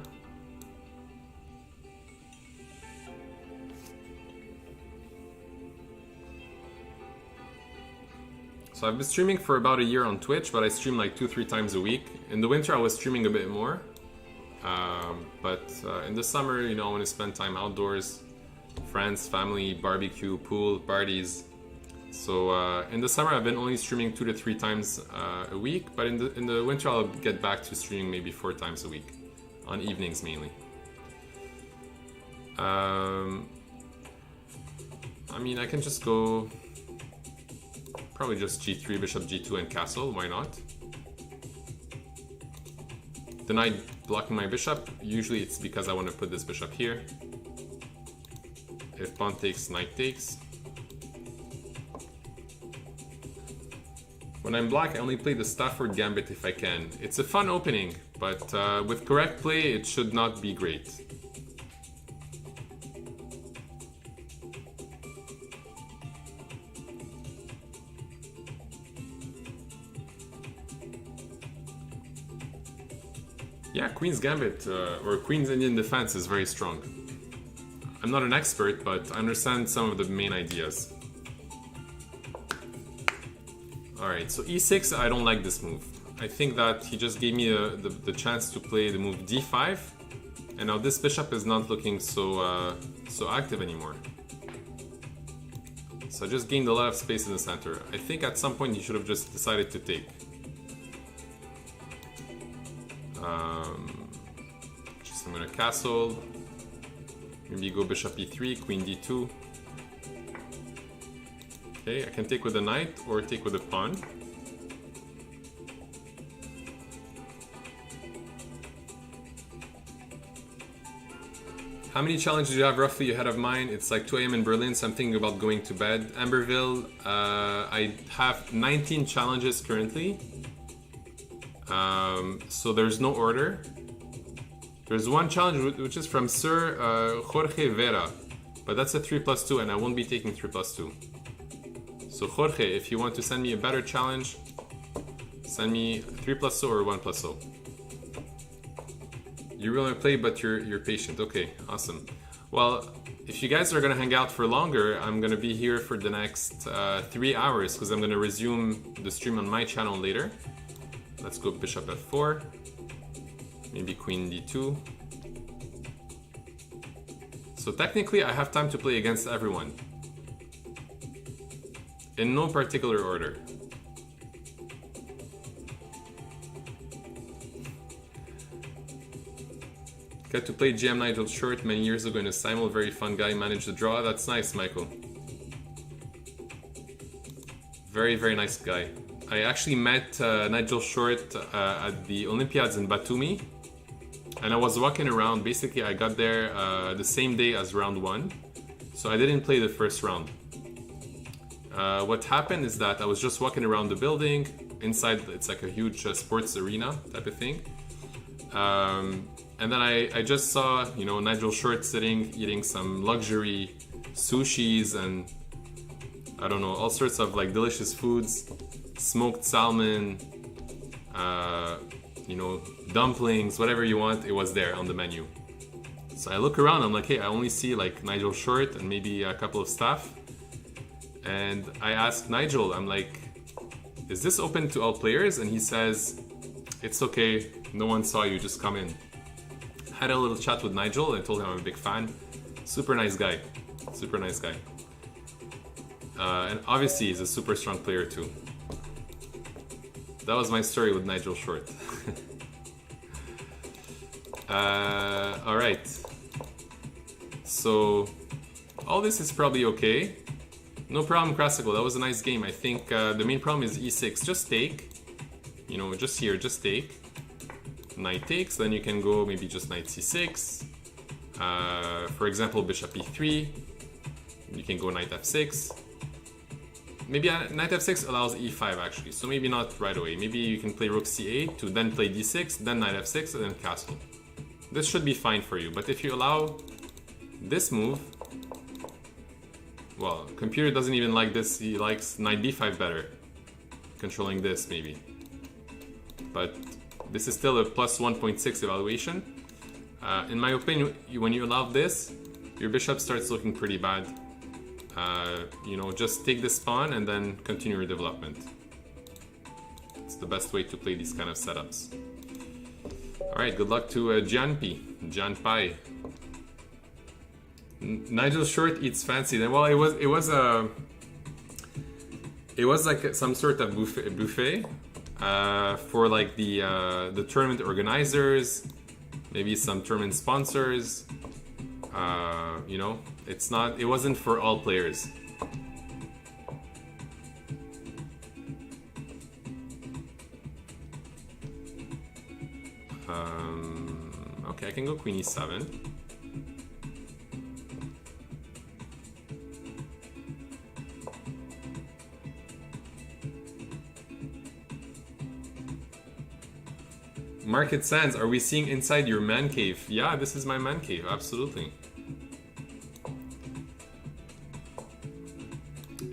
So I've been streaming for about a year on Twitch, but I stream like 2-3 times a week. In the winter I was streaming a bit more. But in the summer, you know, I want to spend time outdoors. Friends, family, barbecue, pool, parties. So in the summer I've been only streaming 2 to 3 times a week, but in the winter I'll get back to streaming maybe 4 times a week, on evenings mainly. I mean, I can just go probably just g3, bishop g2 and castle, why not? The knight blocking my bishop, usually it's because I want to put this bishop here. If pawn takes, knight takes. When I'm black, I only play the Stafford Gambit if I can. It's a fun opening, but with correct play, it should not be great. Yeah, Queen's Gambit or Queen's Indian Defense is very strong. I'm not an expert, but I understand some of the main ideas. Alright, so e6, I don't like this move. I think that he just gave me the chance to play the move d5, and now this bishop is not looking so active anymore. So I just gained a lot of space in the center. I think at some point he should have just decided to take. I'm gonna castle. Maybe go bishop e3, queen d2. Okay, I can take with a knight or take with a pawn. How many challenges do you have roughly ahead of mine? It's like 2 a.m. in Berlin, so I'm thinking about going to bed. Amberville, I have 19 challenges currently. So there's no order. There's one challenge which is from Sir Jorge Vera, but that's a 3+2 and I won't be taking 3+2. So Jorge, if you want to send me a better challenge, send me 3+0 or 1+0. You really want to play, but you're patient. Okay, awesome. Well, if you guys are gonna hang out for longer, I'm gonna be here for the next 3 hours because I'm gonna resume the stream on my channel later. Let's go bishop f4, maybe queen d2. So technically, I have time to play against everyone, in no particular order. Got to play GM Nigel Short many years ago in a simul, very fun guy, managed the draw. That's nice, Michael. Very, very nice guy. I actually met Nigel Short at the Olympiads in Batumi. And I was walking around. Basically, I got there the same day as round 1. So I didn't play the first round. What happened is that I was just walking around the building. Inside, it's like a huge sports arena type of thing. And then I just saw, you know, Nigel Short sitting, eating some luxury sushis and, I don't know, all sorts of like delicious foods, smoked salmon, you know, dumplings, whatever you want, it was there on the menu. So I look around, I'm like, hey, I only see like Nigel Short and maybe a couple of staff. And I asked Nigel, I'm like, is this open to all players? And he says, it's okay, no one saw you, just come in. Had a little chat with Nigel and told him I'm a big fan. Super nice guy. Super nice guy. And obviously he's a super strong player too. That was my story with Nigel Short. Alright. So all this is probably okay. No problem, Classical. That was a nice game. I think the main problem is e6. Just take. You know, just here, just take. Knight takes, then you can go maybe just knight c6. For example, bishop e3. You can go knight f6. Maybe knight f6 allows e5 actually, so maybe not right away. Maybe you can play rook c8 to then play d6, then knight f6, and then castle. This should be fine for you, but if you allow this move, well, computer doesn't even like this. He likes knight d5 better, controlling this maybe. But this is still a plus 1.6 evaluation. In my opinion, when you allow this, your bishop starts looking pretty bad. You know, just take this pawn and then continue your development. It's the best way to play these kind of setups. Alright, good luck to Gian Pai. Nigel Short eats fancy. Then, well, it was like some sort of buffet. For like the tournament organizers, maybe some tournament sponsors. You know, it wasn't for all players. Okay, I can go queen e7. Market Sands, are we seeing inside your man cave? Yeah, this is my man cave, absolutely.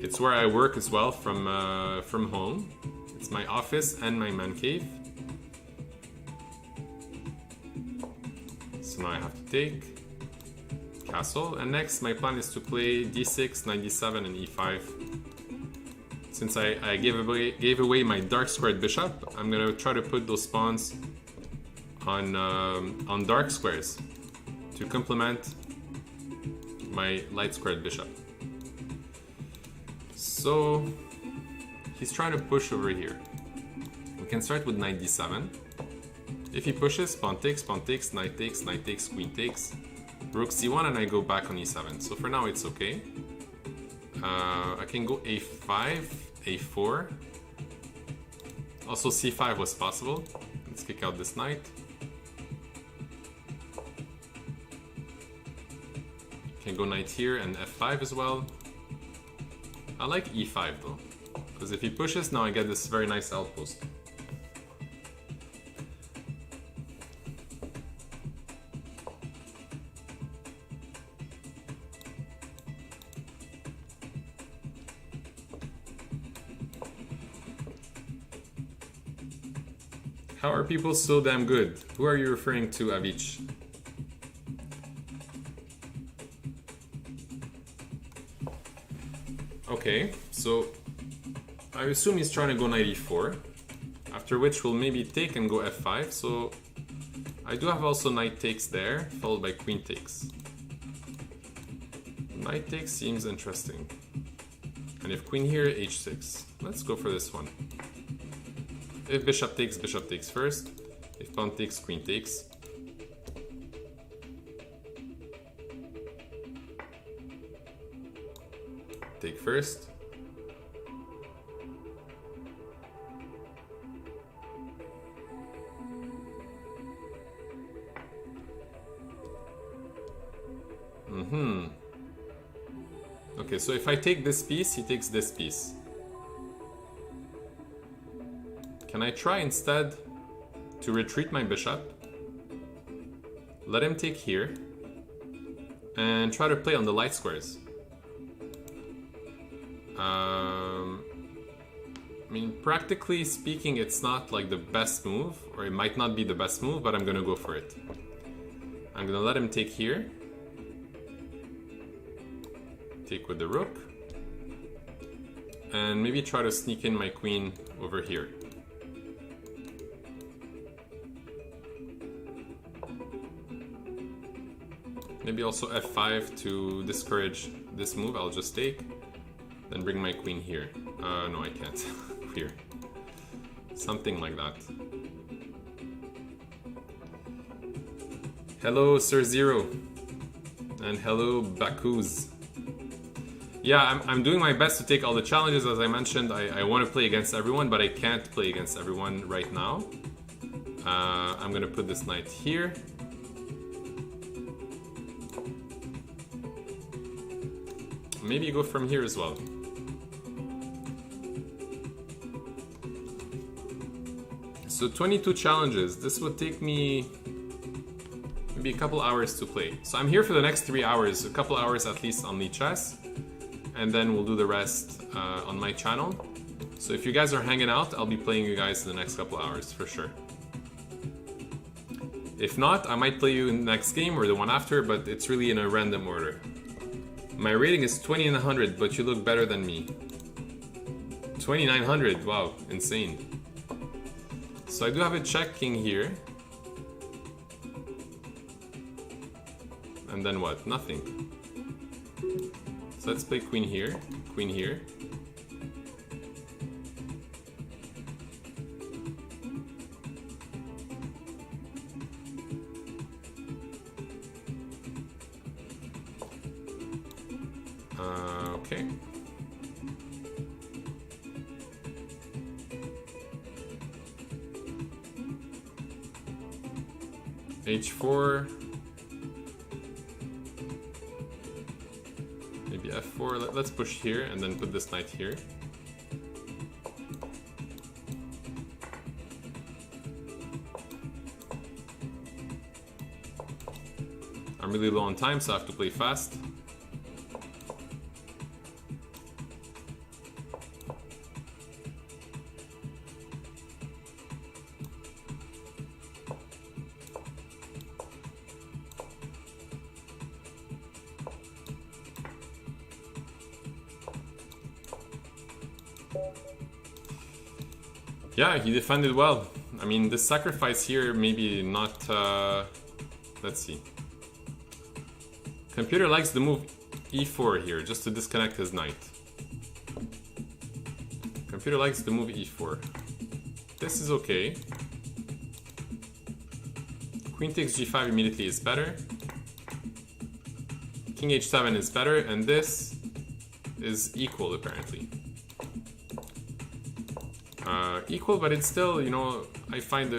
It's where I work as well from home. It's my office and my man cave. So now I have to take castle, and next my plan is to play d6, knight d7, and e5. Since I gave away my dark squared bishop, I'm gonna try to put those pawns on dark squares to complement my light squared bishop. So he's trying to push over here. We can start with knight d7. If he pushes, pawn takes, knight takes, queen takes, rook c1, and I go back on e7. So for now it's okay. I can go a5, a4. Also c5 was possible. Let's kick out this knight. Can go knight here and f5 as well. I like e5 though, because if he pushes, now I get this very nice outpost. How are people so damn good? Who are you referring to, Avich? Okay, so I assume he's trying to go knight e4, after which we'll maybe take and go f5. So I do have also knight takes there, followed by queen takes. Knight takes seems interesting. And if queen here, h6. Let's go for this one. If bishop takes first. If pawn takes, queen takes. Take first. Okay, so if I take this piece, he takes this piece. Can I try instead to retreat my bishop, let him take here, and try to play on the light squares? I mean, practically speaking, it's not like the best move, or it might not be the best move, but I'm gonna go for it. I'm gonna let him take here. Take with the rook. And maybe try to sneak in my queen over here. Maybe also f5 to discourage this move. I'll just take. Then bring my queen here. No, I can't. Here. Something like that. Hello, Sir Zero. And hello, Bakuz. Yeah, I'm doing my best to take all the challenges. As I mentioned, I want to play against everyone, but I can't play against everyone right now. I'm going to put this knight here. Maybe go from here as well. So 22 challenges. This would take me maybe a couple hours to play. So I'm here for the next 3 hours, a couple hours at least on Lichess. And then we'll do the rest on my channel. So if you guys are hanging out, I'll be playing you guys in the next couple hours for sure. If not, I might play you in the next game or the one after, but it's really in a random order. My rating is 2900, but you look better than me. 2900, wow, insane. So I do have a check king here. And then what? Nothing. So let's play queen here, queen here. Okay. H4. Maybe f4. Let's push here and then put this knight here. I'm really low on time, so I have to play fast. Yeah, he defended well. I mean, this sacrifice here, maybe not... let's see. Computer likes the move e4 here, just to disconnect his knight. Computer likes the move e4. This is okay. Queen takes g5 immediately is better. King h7 is better, and this is equal apparently. Equal, but it's still, you know, I find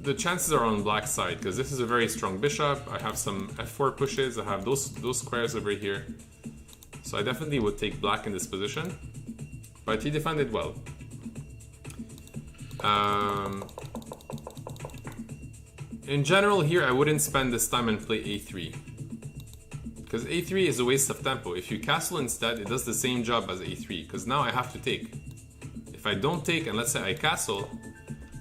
the chances are on black side because this is a very strong bishop. I have some f4 pushes. I have those squares over here. So I definitely would take black in this position. But he defended well. In general here, I wouldn't spend this time and play a3. Because a3 is a waste of tempo. If you castle instead, it does the same job as a3. Because now I have to take. If I don't take, and let's say I castle,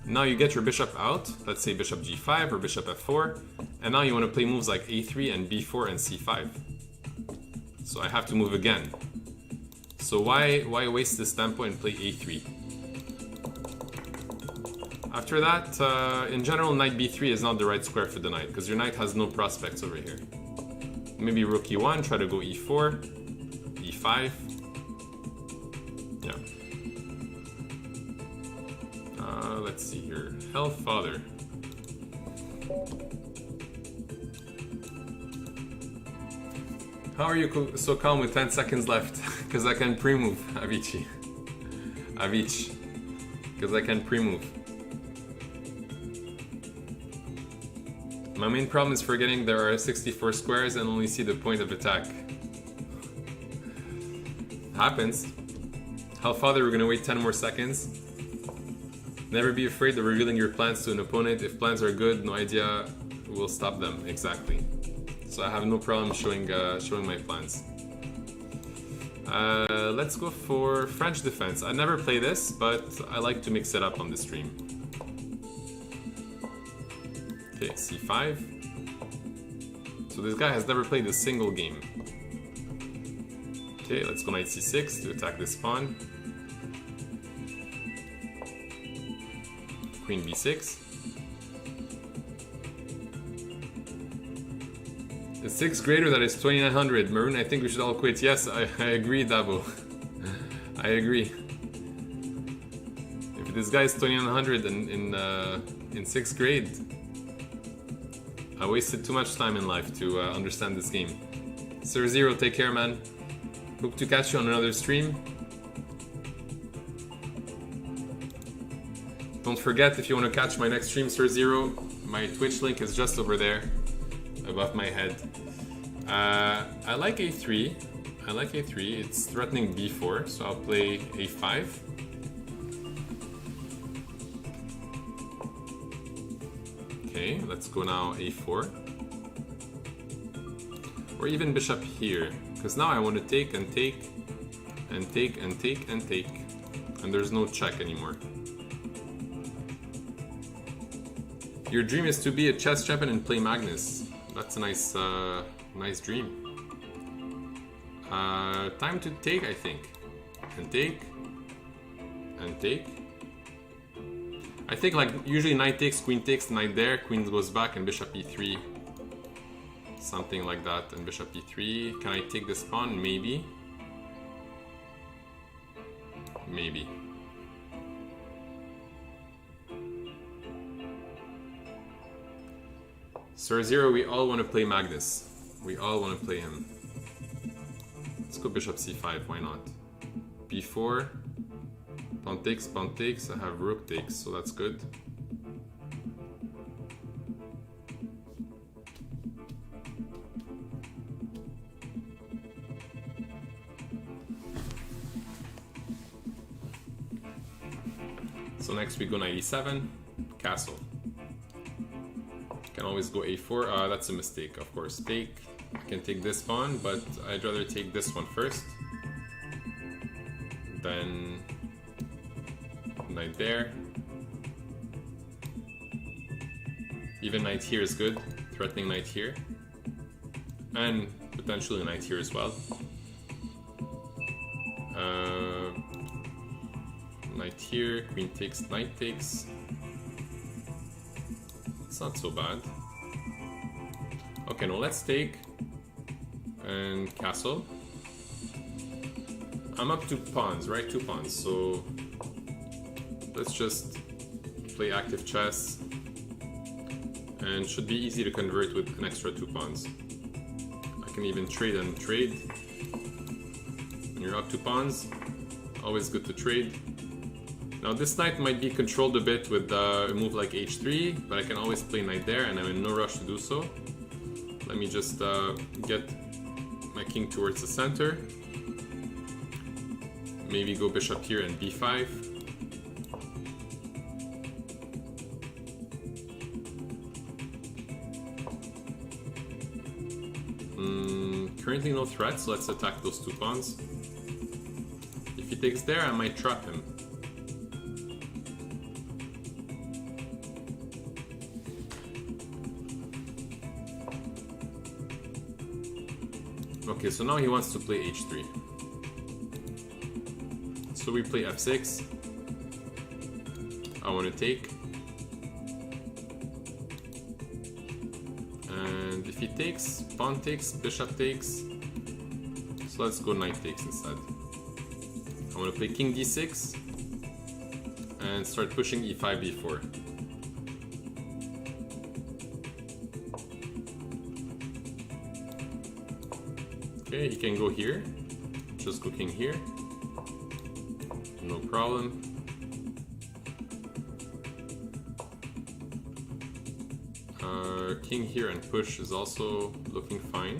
now you get your bishop out. Let's say bishop g5 or bishop f4. And now you want to play moves like a3 and b4 and c5. So I have to move again. So why waste this tempo and play a3? After that, in general, knight b3 is not the right square for the knight, because your knight has no prospects over here. Maybe rook e1, try to go e4, e5. Yeah. Let's see here. Hellfather. How are you so calm with 10 seconds left? Because I can pre-move, Avicii. Avicii. Because I can pre-move. My main problem is forgetting there are 64 squares and only see the point of attack. Happens. Hellfather, we're gonna wait 10 more seconds. Never be afraid of revealing your plans to an opponent. If plans are good, no idea will stop them. Exactly. So I have no problem showing my plans. Let's go for French defense. I never play this, but I like to mix it up on the stream. Okay, c5. So this guy has never played a single game. Okay, let's go knight c6 to attack this pawn. Queen b6. The 6th grader that is 2900. Maroun, I think we should all quit. Yes, I agree, Dabo. I agree. If this guy is 2900 in 6th grade, I wasted too much time in life to understand this game. Sir Zero, take care, man. Hope to catch you on another stream. Don't forget, if you want to catch my next stream, Sir Zero, my Twitch link is just over there, above my head. I like a3. I like a3. It's threatening b4, so I'll play a5. Okay, let's go now a4. Or even bishop here, because now I want to take and take and take and take and take, and there's no check anymore. Your dream is to be a chess champion and play Magnus. That's a nice, nice dream. Time to take, I think. And take. And take. I think like usually knight takes, knight there, queen goes back, and bishop e3. Something like that, and bishop e3. Can I take this pawn? Maybe. Maybe. Sir Zero, we all want to play Magnus. We all want to play him. Let's go bishop c5, why not? b4. Pawn takes, I have rook takes, so that's good. So next we go knight e7, castle. Can always go a4, that's a mistake, of course. Take, I can take this pawn, but I'd rather take this one first. Then knight there. Even knight here is good, threatening knight here. And potentially knight here as well. Knight here, queen takes, knight takes. It's not so bad. Okay, now let's take and castle. I'm up 2 pawns, right? 2 pawns, so let's just play active chess, and should be easy to convert with an extra 2 pawns. I can even trade and trade. When you're up 2 pawns, always good to trade. Now this knight might be controlled a bit with a move like h3, but I can always play knight there, and I'm in no rush to do so. Let me just get my king towards the center. Maybe go bishop here and b5. Currently no threat, so let's attack those two pawns. If he takes there, I might trap him. Okay, so now he wants to play h3. So we play f6. I want to take. And if he takes, pawn takes, bishop takes. So let's go knight takes instead. I want to play king d6 and start pushing e5, b4. Okay, he can go here. Just go king here. No problem. King here and push is also looking fine.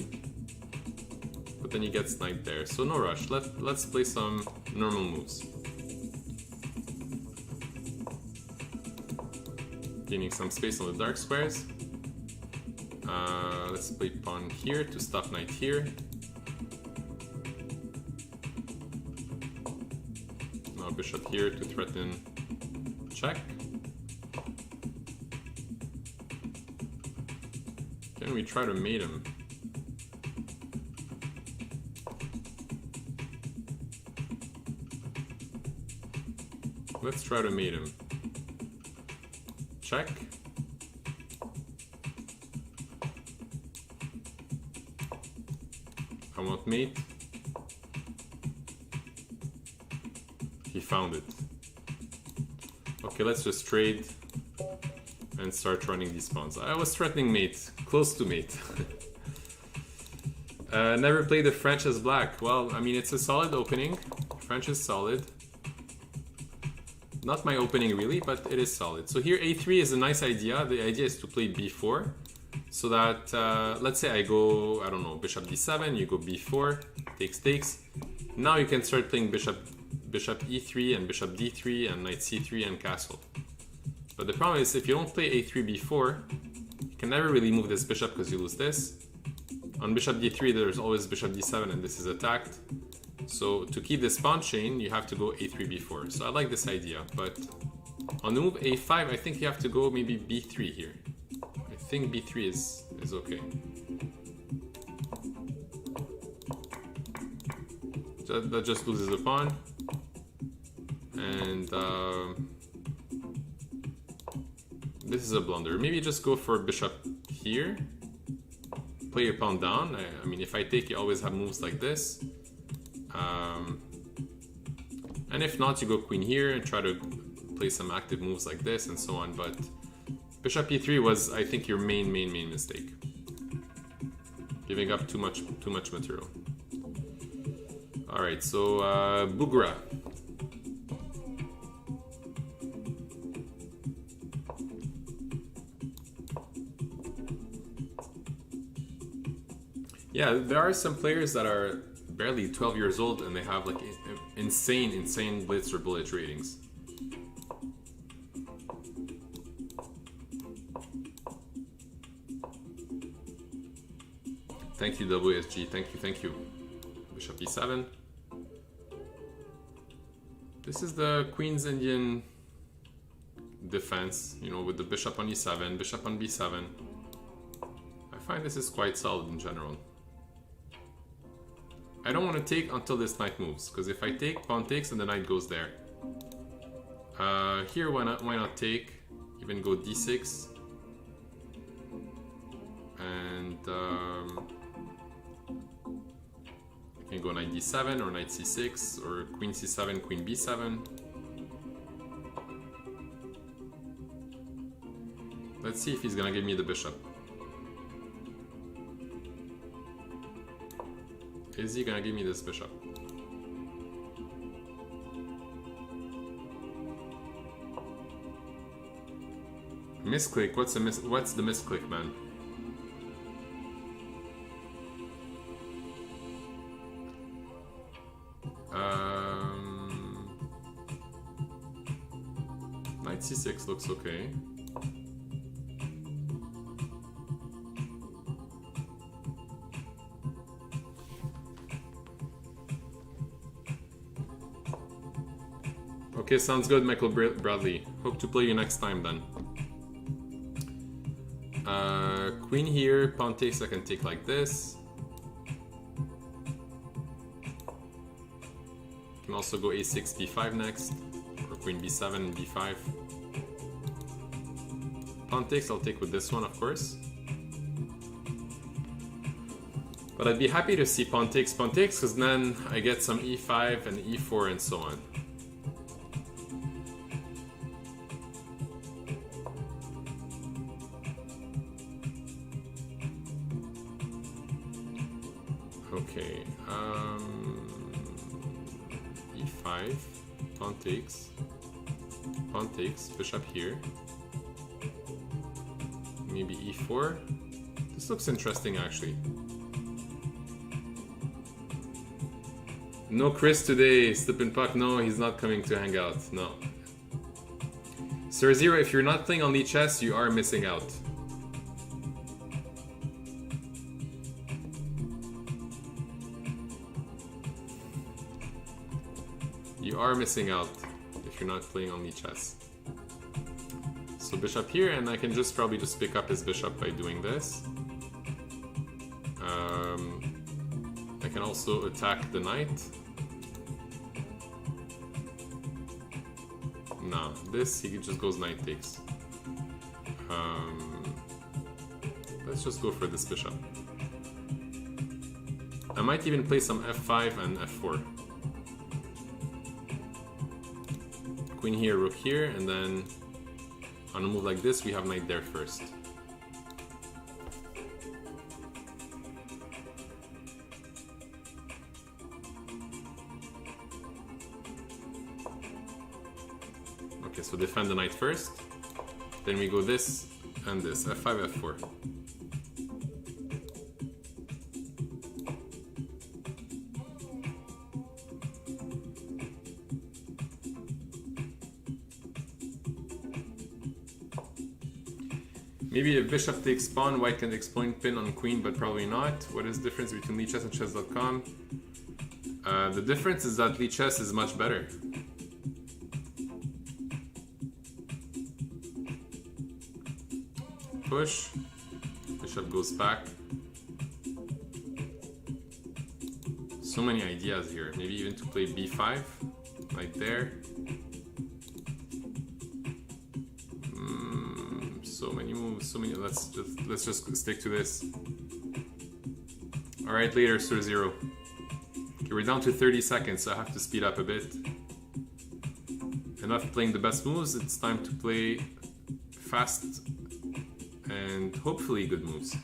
But then he gets knight there, so no rush. Let's play some normal moves. Gaining some space on the dark squares. Let's play pawn here to stop knight here. Now bishop here to threaten check. Can we try to mate him? Let's try to mate him. Check. I want mate. He found it. Okay, let's just trade and start running these pawns. I was threatening mate, close to mate. Never played the French as black. Well, I mean, it's a solid opening. French is solid. Not my opening really, but it is solid. So here a3 is a nice idea. The idea is to play b4. So that, let's say I go, I don't know, bishop d7, you go b4, takes. Now you can start playing bishop e3 and bishop d3 and knight c3 and castle. But the problem is if you don't play a3 b4, you can never really move this bishop because you lose this. On bishop d3 there's always bishop d7 and this is attacked. So to keep this pawn chain you have to go a3 b4. So I like this idea, but on the move a5 I think you have to go maybe b3 here. I think b3 is okay. That just loses a pawn. And this is a blunder. Maybe just go for bishop here. Play your pawn down. I mean, if I take, you always have moves like this. And if not, you go queen here and try to play some active moves like this and so on. But bishop e3 was, I think, your main mistake. Giving up too much material. All right, so Bugra. Yeah, there are some players that are barely 12 years old and they have like insane blitz or bullet ratings. Thank you, WSG. Thank you. Bishop e7. This is the Queen's Indian defense, you know, with the bishop on e7, bishop on b7. I find this is quite solid in general. I don't want to take until this knight moves, because if I take, pawn takes and the knight goes there. Here, why not take? Even go d6. And I can go knight d7 or knight c6 or queen c7, queen b7. Let's see if he's gonna give me the bishop. Is he gonna give me this bishop? Misclick. What's the misclick, man? Knight c6 looks okay. Okay, sounds good, Michael Bradley. Hope to play you next time then. Queen here, pawn takes, I can take like this. Can also go a6, b5 next, or queen b7 and b5. Pawn takes, I'll take with this one, of course. But I'd be happy to see pawn takes, because then I get some e5 and e4 and so on. Okay, e5, pawn takes, bishop here, maybe e4. This looks interesting actually. No Chris today, Stepin Puck, no, he's not coming to hang out, no. Sir Zero, if you're not playing on Lichess, you are missing out. You are missing out if you're not playing on Lichess. So bishop here, and I can probably just pick up his bishop by doing this. I can also attack the knight. No, this he just goes knight takes. Let's just go for this bishop. I might even play some f5 and f4. Queen here, rook here, and then on a move like this, we have knight there first. Okay, so defend the knight first. Then we go this and this, f5, f4. Maybe if bishop takes pawn, white can exploit pin on queen, but probably not. What is the difference between Lichess and chess.com? The difference is that Lichess is much better. Push, bishop goes back. So many ideas here. Maybe even to play b5, like there. So many moves, so many. Let's just stick to this. All right, later, Sir Zero. Okay, we're down to 30 seconds, so I have to speed up a bit. Enough playing the best moves. It's time to play fast and hopefully good moves.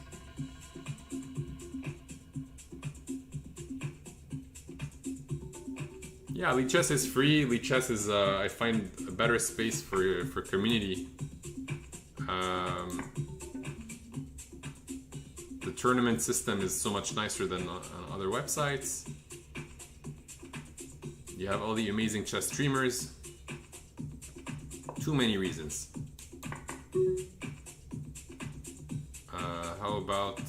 Yeah, Lichess is free. Lichess is, I find, a better space for community. The tournament system is so much nicer than on other websites. You have all the amazing chess streamers. Too many reasons. How about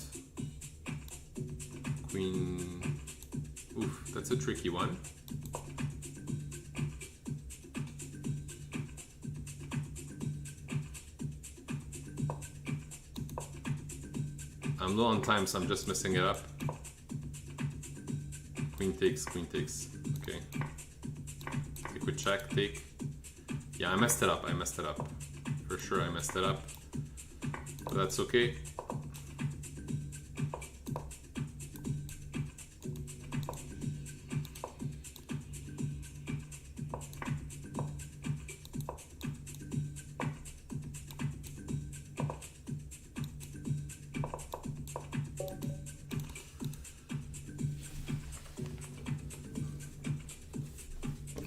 queen? Oof, that's a tricky one. I'm low on time, so I'm just messing it up. Queen takes, okay. Liquid check, take. Yeah, I messed it up, For sure I messed it up. But that's okay.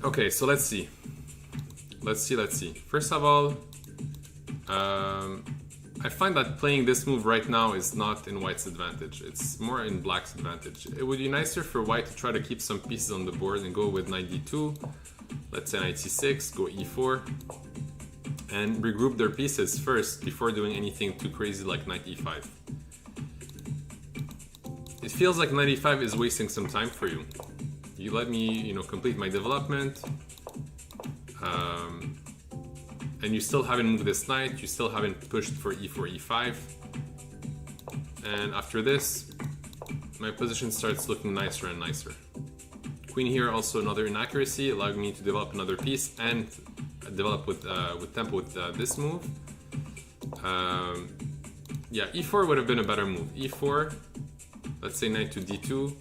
Okay, so let's see. First of all, I find that playing this move right now is not in white's advantage. It's more in black's advantage. It would be nicer for white to try to keep some pieces on the board and go with knight d2. Let's say knight c6, go e4. And regroup their pieces first before doing anything too crazy like knight e5. It feels like knight e5 is wasting some time for you. You let me, you know, complete my development. And you still haven't moved this knight, you still haven't pushed for e4, e5. And after this, my position starts looking nicer and nicer. Queen here, also another inaccuracy, allowing me to develop another piece and develop with tempo with this move. Yeah, e4 would have been a better move. e4, let's say knight to d2.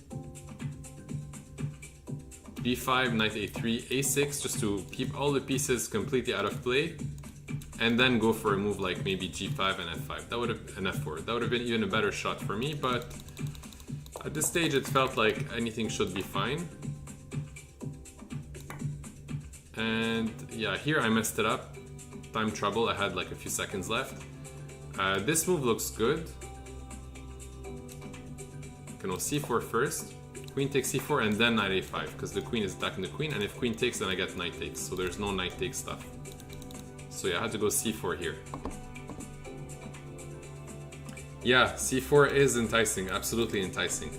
b5, knight a3, a6, just to keep all the pieces completely out of play, and then go for a move like maybe g5 and f5. That would have, and f4. That would have been even a better shot for me, but at this stage it felt like anything should be fine. And yeah, here I messed it up. Time trouble, I had like a few seconds left. This move looks good. Can go c4 first. Queen takes c4 and then knight a5, because the queen is attacking the queen, and if queen takes then I get knight takes, so there's no knight takes stuff. So yeah, I had to go c4 here. Yeah, c4 is enticing, absolutely enticing.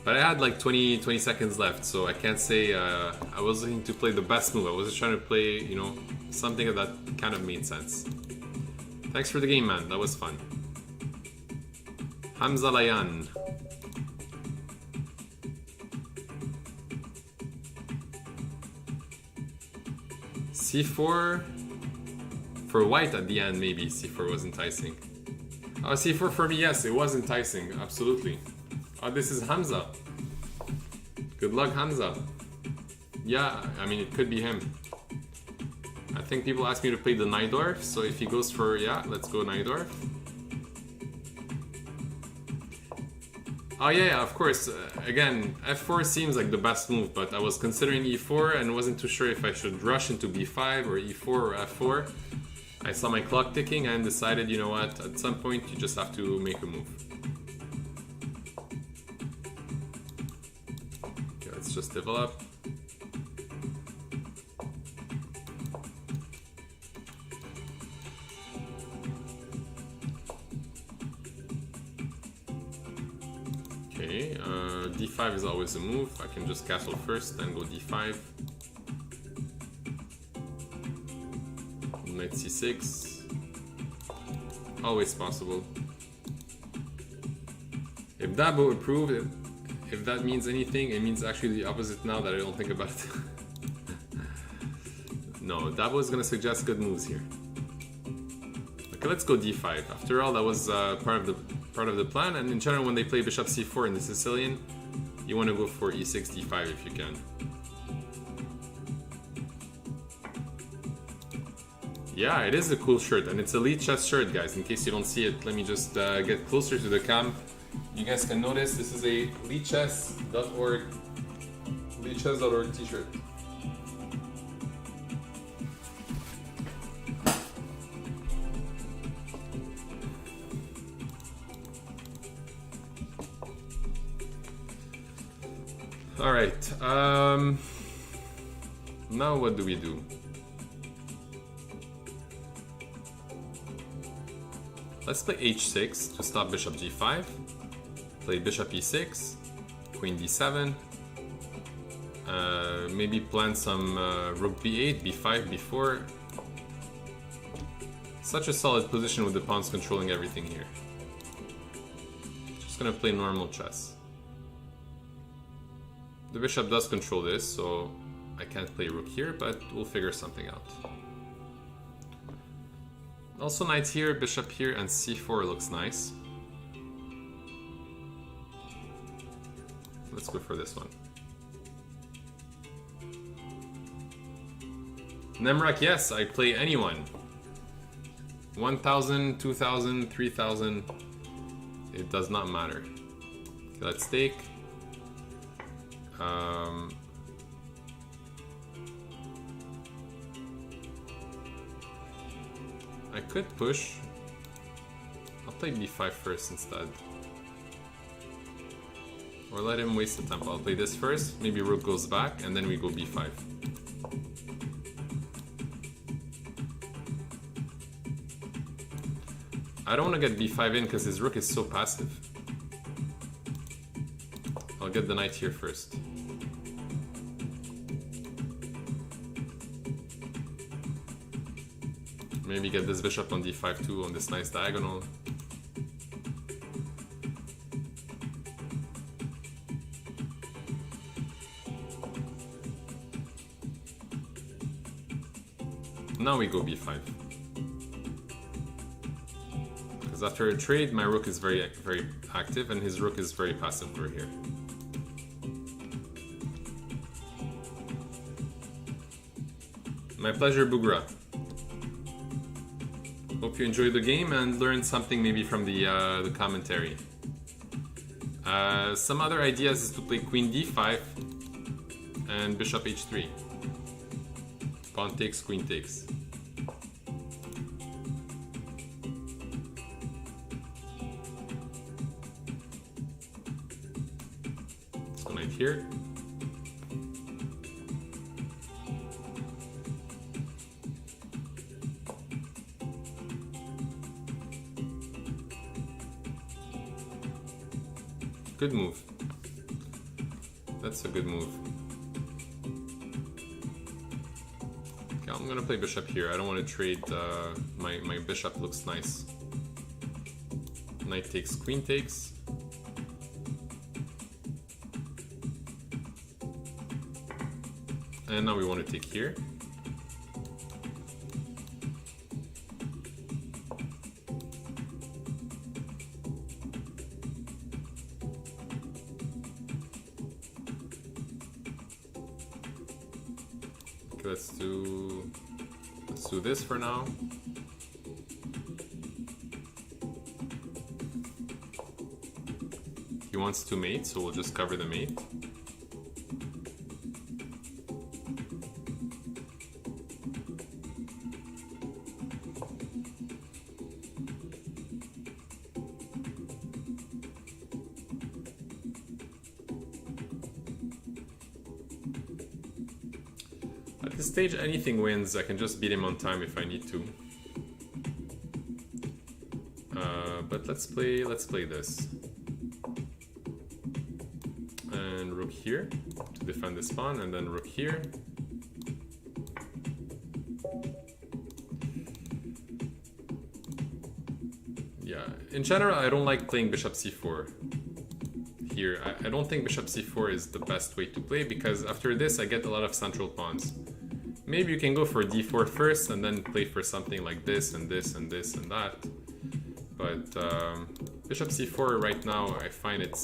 But I had like 20 seconds left, so I can't say I was looking to play the best move. I was just trying to play, you know, something that kind of made sense. Thanks for the game, man, that was fun. Hamza Layan. c4 for white at the end, maybe c4 was enticing. Oh, c4 for me, yes, it was enticing, absolutely. Oh, this is Hamza. Good luck, Hamza. Yeah, I mean, it could be him. I think people ask me to play the Najdorf, so if he goes for, yeah, let's go Najdorf. Oh yeah, of course. Again, f4 seems like the best move, but I was considering e4 and wasn't too sure if I should rush into b5 or e4 or f4. I saw my clock ticking and decided, you know what, at some point you just have to make a move. Okay, let's just develop. Okay, d5 is always a move. I can just castle first, then go d5. Knight c6. Always possible. If Dabo approved it, if that means anything, it means actually the opposite now that I don't think about it. No, Dabo is gonna suggest good moves here. Okay, let's go d5. After all, that was part of the plan, and in general when they play bishop c4 in the Sicilian, you want to go for e6, d5 if you can. Yeah, it is a cool shirt, and it's a Lichess shirt, guys. In case you don't see it, let me just get closer to the cam. You guys can notice this is a Lichess.org t-shirt. All right. Now what do we do? Let's play h6 to stop bishop g5. Play bishop e6, queen d7. Maybe plan some rook b8, b5, b4. Such a solid position with the pawns controlling everything here. Just gonna play normal chess. The bishop does control this, so I can't play rook here, but we'll figure something out. Also knight here, bishop here, and c4 looks nice. Let's go for this one. Nemrak, yes, I play anyone. 1,000, 2,000, 3,000. It does not matter. Okay, let's take. I could push. I'll play b5 first instead. Or let him waste the tempo. I'll play this first, maybe rook goes back, and then we go b5. I don't want to get b5 in because his rook is so passive. I'll get the knight here first. Maybe get this bishop on d5 too, on this nice diagonal. Now we go b5. Because after a trade, my rook is very active and his rook is very passive over here. My pleasure, Bugra. Hope you enjoyed the game and learned something maybe from the commentary. Some other ideas is to play queen d5 and bishop h3. Pawn takes, queen takes. Let's go knight here. Good move. That's a good move. Okay, I'm gonna play bishop here. I don't want to trade. My bishop looks nice. Knight takes, queen takes. And now we want to take here. Let's do this for now. He wants to mate, so we'll just cover the mate. At this stage, anything wins. I can just beat him on time if I need to. But let's play this. And rook here to defend this pawn, and then rook here. Yeah, in general, I don't like playing bishop c4 here. I don't think bishop c4 is the best way to play because after this, I get a lot of central pawns. Maybe you can go for d4 first and then play for something like this and this and this and that. But bishop c4 right now, I find it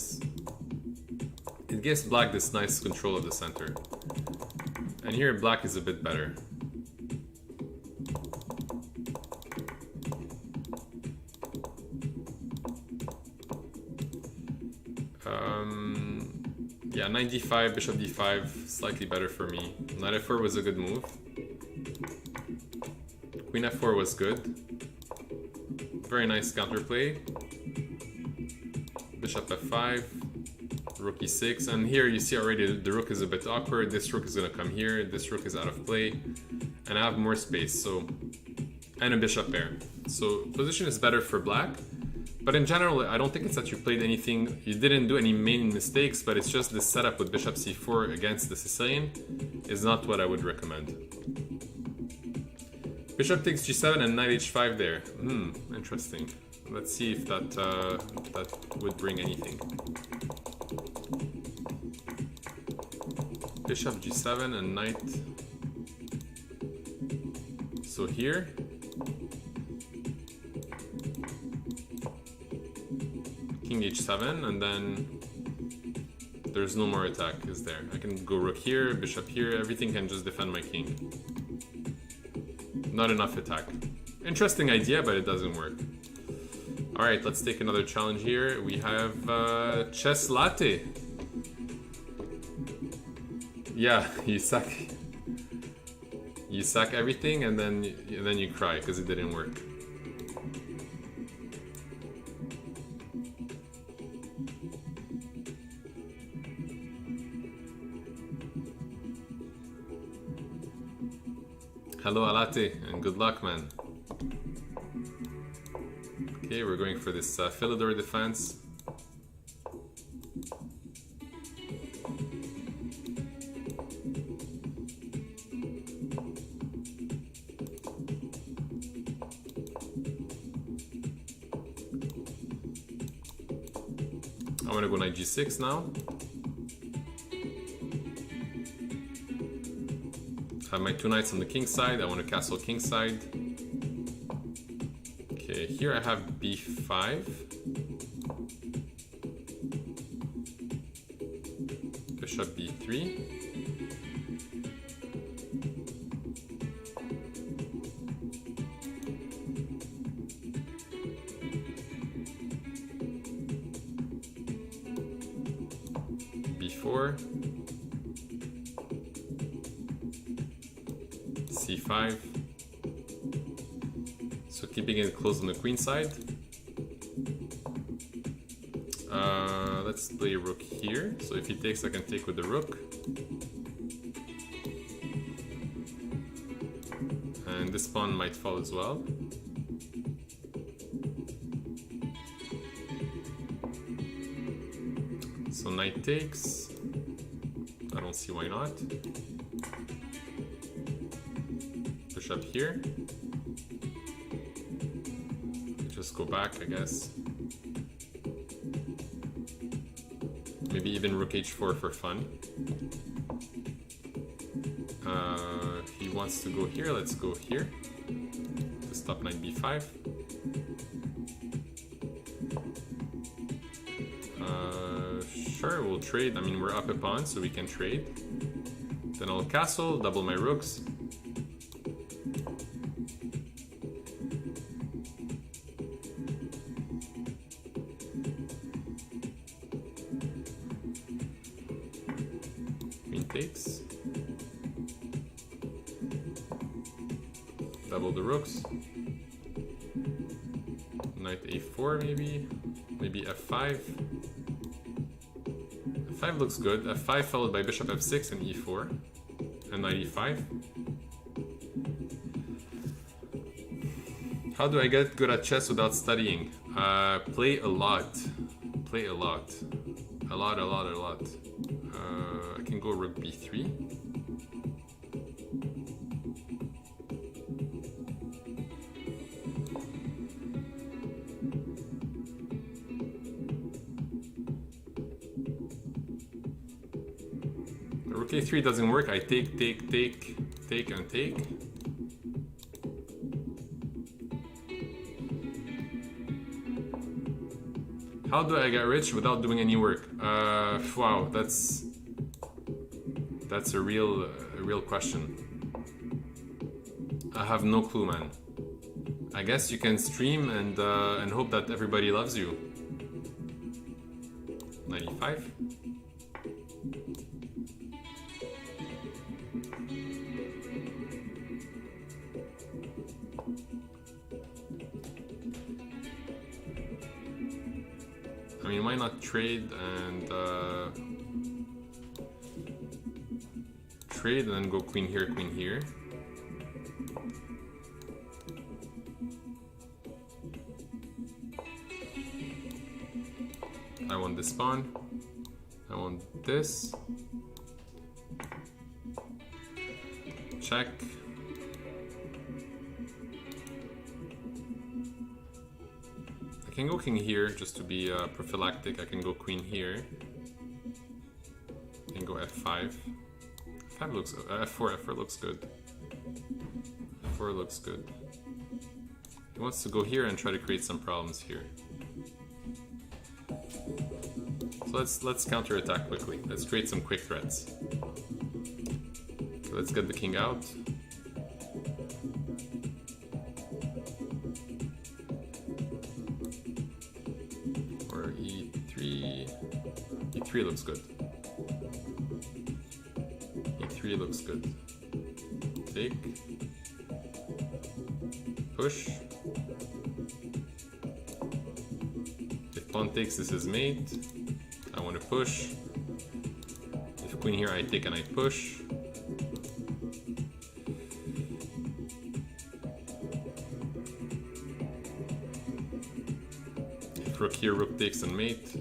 gives black this nice control of the center. And here black is a bit better. Yeah, knight d5, bishop d5, slightly better for me. Knight f4 was a good move. Queen f4 was good. Very nice counterplay. Bishop f5, rook e6, and here you see already the rook is a bit awkward. This rook is gonna come here, this rook is out of play, and I have more space, so, and a bishop pair. So position is better for black. But in general, I don't think it's that you played anything, you didn't do any main mistakes, but it's just this setup with bishop c4 against the Sicilian is not what I would recommend. Bishop takes g7 and knight h5 there. Interesting. Let's see if that would bring anything. Bishop g7 and knight. So here. King h7, and then there's no more attack, is there? I can go rook here, bishop here, everything can just defend my king. Not enough attack. Interesting idea, but it doesn't work. Alright, let's take another challenge here. We have chess latte. Yeah, you sack everything and then you cry because it didn't work. Hello Alate, and good luck, man. Okay, we're going for this Philidor defense. I'm gonna go knight g6 now. Have my two knights on the king side. I want to castle king side. Okay, here I have b5. Bishop b3. b4. c5. So keeping it close on the queen side. Let's play rook here. So if he takes, I can take with the rook. And this pawn might fall as well. So knight takes. I don't see why not. Bishop here. Just go back, I guess. Maybe even rook h4 for fun. If he wants to go here, let's go here. To stop knight b5. Sure, we'll trade. I mean, we're up a pawn, so we can trade. Then I'll castle, double my rooks. Queen takes. Double the rooks. Knight a4 maybe. Maybe f5. f5 looks good. f5 followed by bishop f6 and e4. And knight e5. How do I get good at chess without studying? Play a lot. Play a lot. A lot. I can go rook b3. Rook a3 doesn't work. I take, and take. How do I get rich without doing any work? Wow, that's a real question. I have no clue, man. I guess you can stream and hope that everybody loves you. 95. I mean, why not trade and then go queen here, queen here. I want this pawn. I want this. Check. I can go king here just to be prophylactic. I can go queen here. I can go f5. f5 looks f4 looks good. f4 looks good. He wants to go here and try to create some problems here. So let's counterattack quickly. Let's create some quick threats. So let's get the king out. Or e3. e3 looks good. e3 looks good. Take. Push. If pawn takes, this is mate. I want to push. If queen here, I take and I push. rook here, rook takes and mate.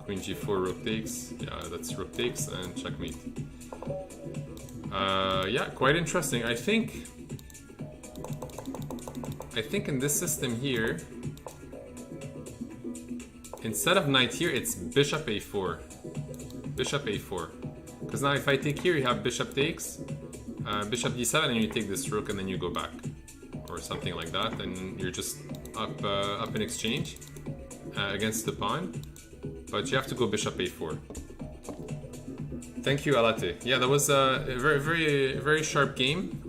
Queen g4, rook takes. Yeah, that's rook takes and checkmate. Yeah, quite interesting. I think in this system here, instead of knight here, it's bishop a4. Bishop a4. Because now if I take here, you have bishop takes, bishop d7, and you take this rook, and then you go back. Or something like that, and you're just up in exchange against the pawn. But you have to go bishop a4. Thank you, Alate. Yeah, that was a very, very, very sharp game.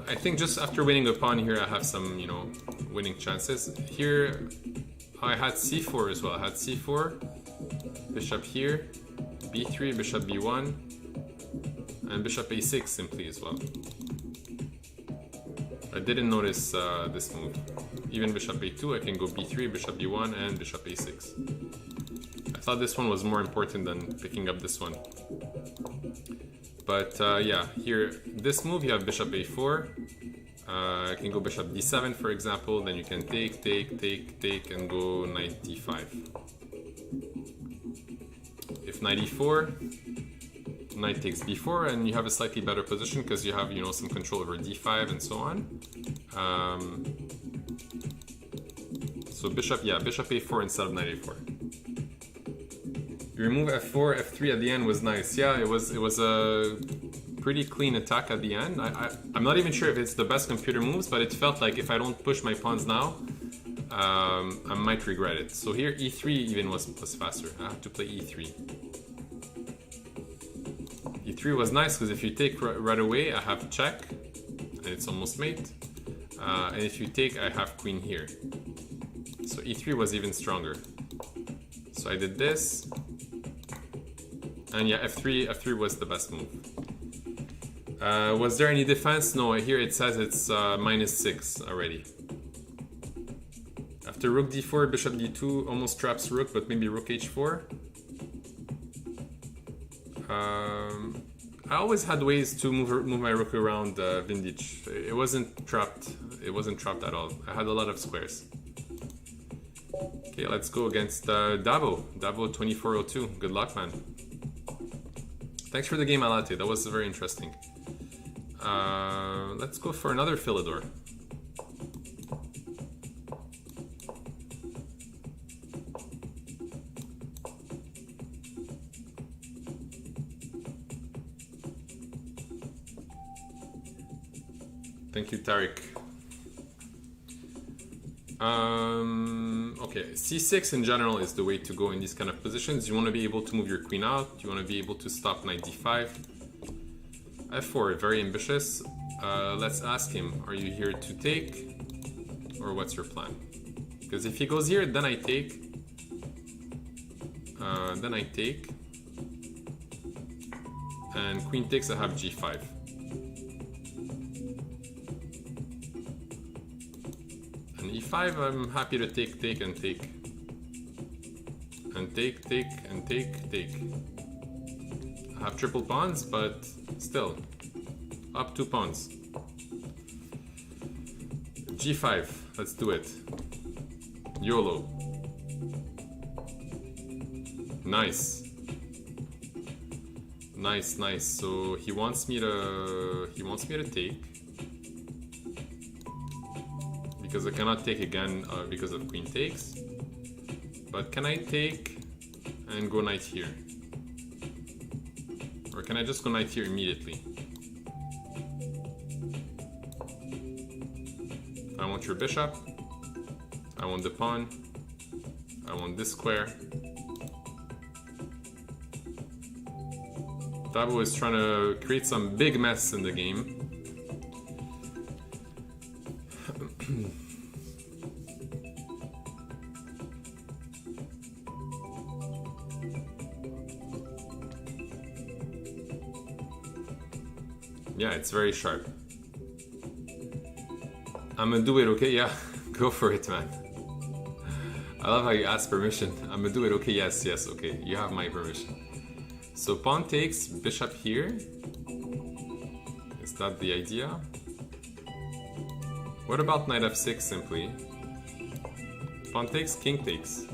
I think just after winning a pawn here, I have some, you know, winning chances. Here, I had c4 as well. I had c4, bishop here, b3, bishop b1, and bishop a6 simply as well. I didn't notice this move. Even bishop a2, I can go b3, bishop b1, and bishop a6. I thought this one was more important than picking up this one. But yeah, here, this move, you have bishop a4. I can go bishop d7, for example. Then you can take, and go knight d5. If knight e4, knight takes b4, and you have a slightly better position because you have, you know, some control over d5 and so on. So bishop, yeah, bishop a4 instead of knight a4. You remove f4, f3 at the end was nice. Yeah, it was a pretty clean attack at the end. I'm not even sure if it's the best computer moves, but it felt like if I don't push my pawns now, I might regret it. So here e3 even was faster. I have to play e3. e3 was nice because if you take right away, I have check, and it's almost mate. And if you take, I have queen here. So e3 was even stronger. So I did this. And yeah, f3 was the best move. Was there any defense? No, here it says it's -6 already. After rook d4, bishop d2 almost traps rook, but maybe rook h4. I always had ways to move my rook around Vintage. It wasn't trapped. It wasn't trapped at all. I had a lot of squares. Okay, let's go against Dabo. Dabo 2402. Good luck, man. Thanks for the game, Alate. That was very interesting. Let's go for another Philidor. Thank you, Tariq. Okay, c6 in general is the way to go in these kind of positions. You want to be able to move your queen out. You want to be able to stop knight d5. f4, very ambitious. Let's ask him, are you here to take? Or what's your plan? Because if he goes here, then I take. And queen takes, I have g5. And e5, I'm happy to take, and take. And take, and take. I have triple pawns, but still. Up 2 pawns. g5, let's do it. YOLO. Nice. Nice. So he wants me to take. Because I cannot take again because of queen takes. But can I take and go knight here? Or can I just go knight here immediately? I want your bishop. I want the pawn. I want this square. Dabo is trying to create some big mess in the game. Yeah, it's very sharp. I'm gonna do it, okay? Yeah, go for it, man. I love how you ask permission. I'm gonna do it, okay? Yes, okay. You have my permission. So pawn takes, bishop here. Is that the idea? What about knight f6 simply? Pawn takes, king takes.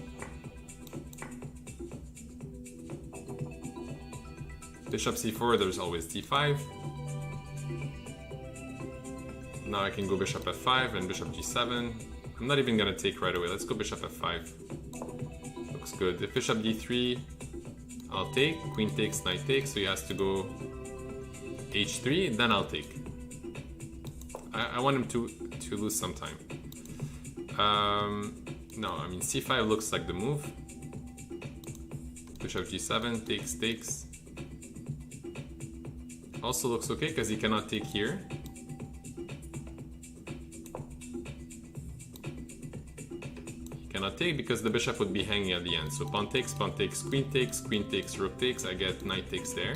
Bishop c4, there's always d5. Now I can go bishop f5 and bishop g7. I'm not even gonna take right away. Let's go bishop f5. Looks good. If bishop d3, I'll take. Queen takes, knight takes, so he has to go h3, then I'll take. I want him to lose some time. No, I mean c5 looks like the move. Bishop g7, takes, takes. Also looks okay because he cannot take here. He cannot take because the bishop would be hanging at the end. So pawn takes, queen takes, rook takes. I get knight takes there.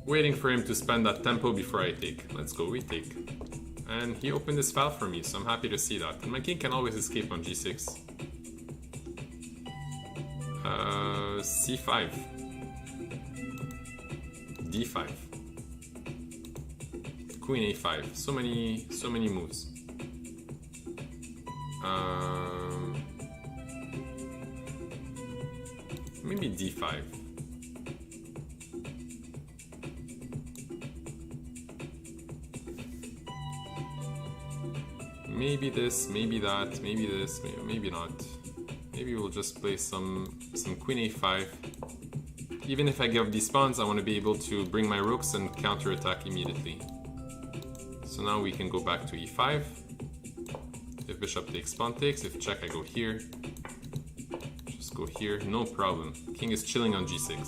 Waiting for him to spend that tempo before I take. Let's go, we take. And he opened this file for me, so I'm happy to see that. And my king can always escape on g6. c5. d5. Queen a5. So many moves. Maybe d5. Maybe this, maybe that, maybe this, maybe not. Maybe we'll just play some queen a5. Even if I give up these pawns, I want to be able to bring my rooks and counterattack immediately. So now we can go back to e5. If bishop takes, pawn takes. If check, I go here. Just go here, no problem. King is chilling on g6.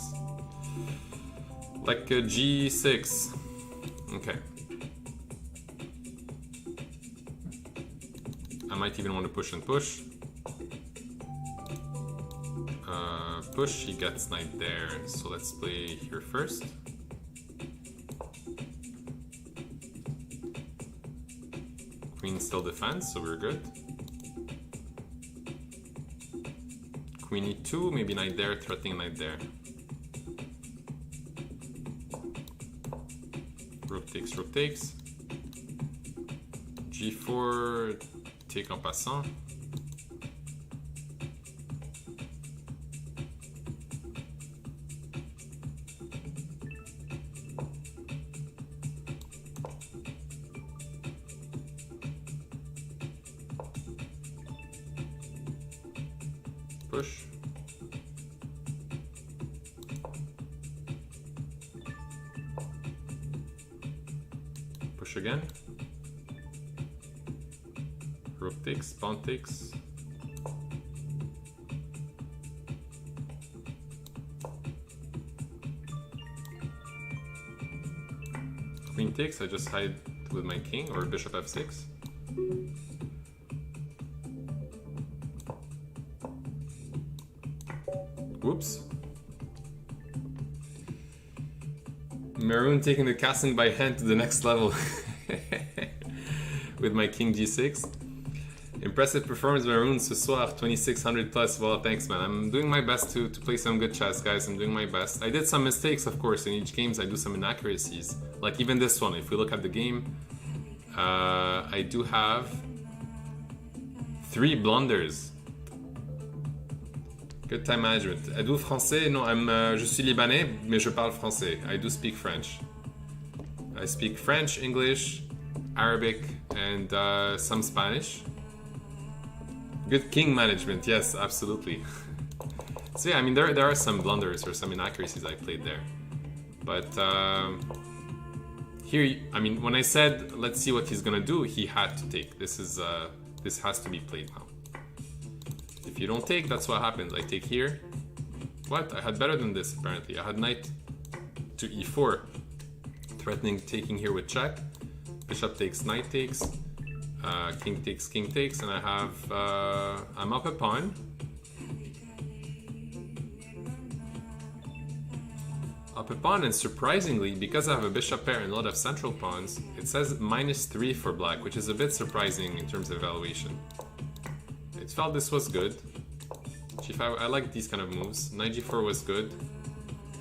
Like a g6. Okay. I might even want to push and push. Push, he gets knight there. So let's play here first. Queen still defends, so we're good. Queen e2, maybe knight there, threatening knight there. Rook takes, rook takes. G4, take en passant. Push. Push again. Rook takes, pawn takes. Queen takes, I just hide with my king, or bishop f6. Whoops. Maroun taking the castling by hand to the next level with my king g6. Impressive performance, Maroun, ce soir, 2600 plus. Well, thanks, man. I'm doing my best to play some good chess, guys. I'm doing my best. I did some mistakes, of course. In each games, I do some inaccuracies. Like even this one, if we look at the game, I do have 3 blunders. Good time management. Êtes-vous français? Non, je suis libanais, mais je parle français. I do speak French. I speak French, English, Arabic, and some Spanish. Good king management, yes, absolutely. So yeah, I mean, there are some blunders or some inaccuracies I played there. But here, I mean, when I said, let's see what he's gonna do, he had to take. This has to be played now. If you don't take, that's what happens. I take here. What? I had better than this, apparently. I had knight to e4. Threatening taking here with check. Bishop takes, knight takes. King takes, and I have... I'm up a pawn. Up a pawn, and surprisingly, because I have a bishop pair and a lot of central pawns, it says -3 for black, which is a bit surprising in terms of evaluation. It felt this was good. G5, I like these kind of moves. Knight G4 was good.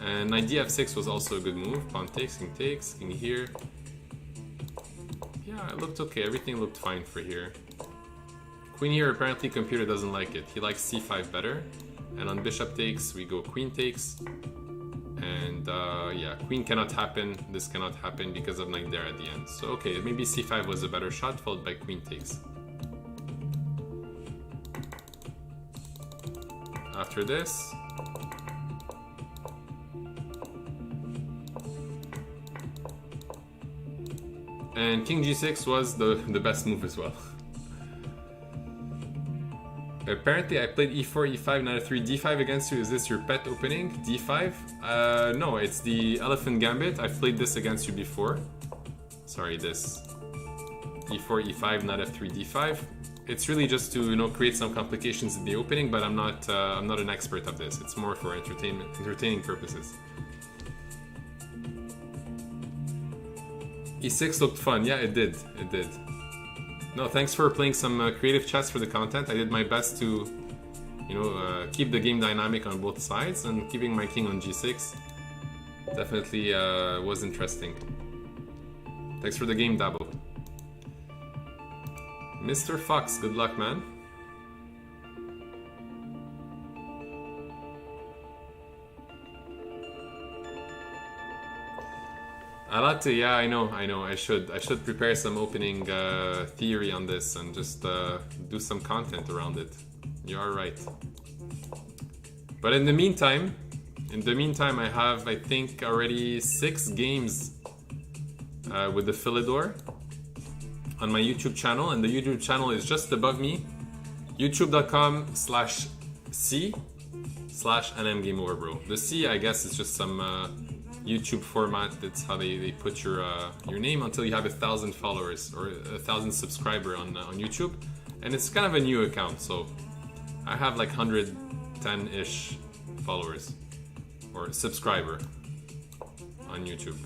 And Knight DF6 was also a good move. Pawn takes, king here. Yeah, it looked okay. Everything looked fine for here. Queen here, apparently computer doesn't like it. He likes C5 better. And on bishop takes, we go queen takes. And yeah, queen cannot happen. This cannot happen because of knight there at the end. So okay, maybe C5 was a better shot, followed by queen takes. After this, and king g6 was the best move as well. Apparently I played e4, e5, knight f3, d5 against you. Is this your pet opening? d5? No, it's the elephant gambit. I've played this against you before. Sorry, this. e4, e5, knight f3, d5. It's really just to, you know, create some complications in the opening, but I'm not an expert of this. It's more for entertaining purposes. e6 looked fun. Yeah, it did. It did. No, thanks for playing some creative chess for the content. I did my best to, you know, keep the game dynamic on both sides, and keeping my king on g6 definitely was interesting. Thanks for the game, Dabo. Mr. Fox, good luck, man. I like to, yeah, I know. I should prepare some opening theory on this and just do some content around it. You are right. But in the meantime, I have, I think, already 6 games with the Philidor on my YouTube channel, and the YouTube channel is just above me, youtube.com/c/nmgameoverbro. The C, I guess, is just some YouTube format. That's how they put your name until you have 1,000 followers or 1,000 subscribers on YouTube, and it's kind of a new account, so I have like 110-ish followers or subscriber on YouTube.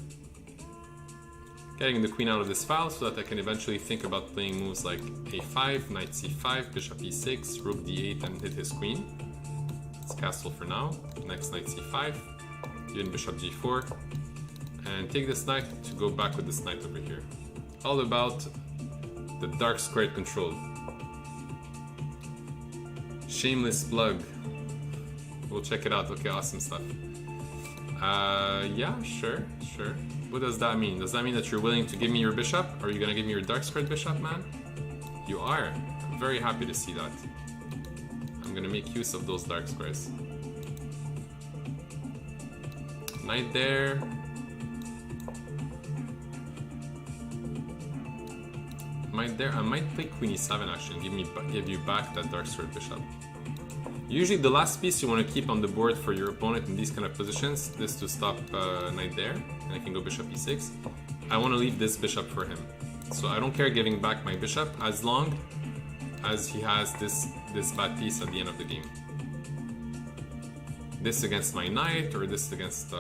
Getting the queen out of this file so that I can eventually think about playing moves like a5, knight c5, bishop e6, rook d8, and hit his queen. It's castle for now. Next knight c5, even bishop g4, and take this knight to go back with this knight over here. All about the dark squared control. Shameless plug. We'll check it out. Okay, awesome stuff. Yeah, sure. What does that mean? Does that mean that you're willing to give me your bishop? Are you gonna give me your dark squared bishop, man? You are. I'm very happy to see that. I'm gonna make use of those dark squares. Knight there. I might play queen e7 actually, and give you back that dark squared bishop. Usually the last piece you want to keep on the board for your opponent in these kind of positions is to stop knight there, and I can go bishop e6. I want to leave this bishop for him, so I don't care giving back my bishop as long as he has this bad piece at the end of the game. This against my knight or this against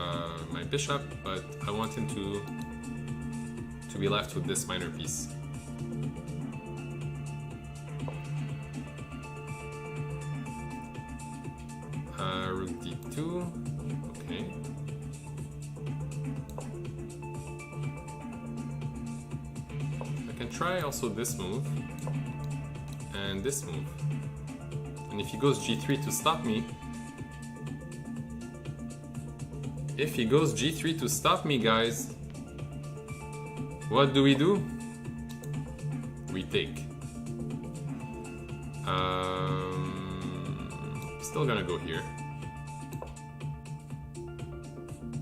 my bishop, but I want him to be left with this minor piece. Rook d2, okay. I can try also this move and this move, and if he goes g3 to stop me, guys, what do? We take. Still gonna go here.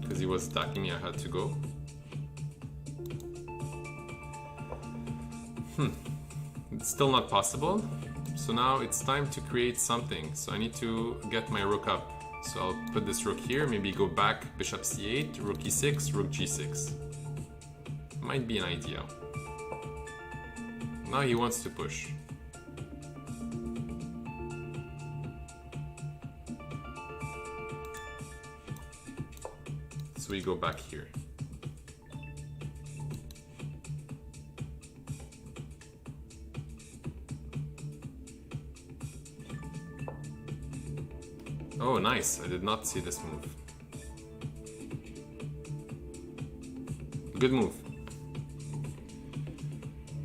Because he was attacking me, I had to go. It's still not possible. So now it's time to create something. So I need to get my rook up. So I'll put this rook here, maybe go back, bishop c8, rook e6, rook g6. Might be an idea. Now he wants to push. So we go back here. Oh, nice. I did not see this move. Good move.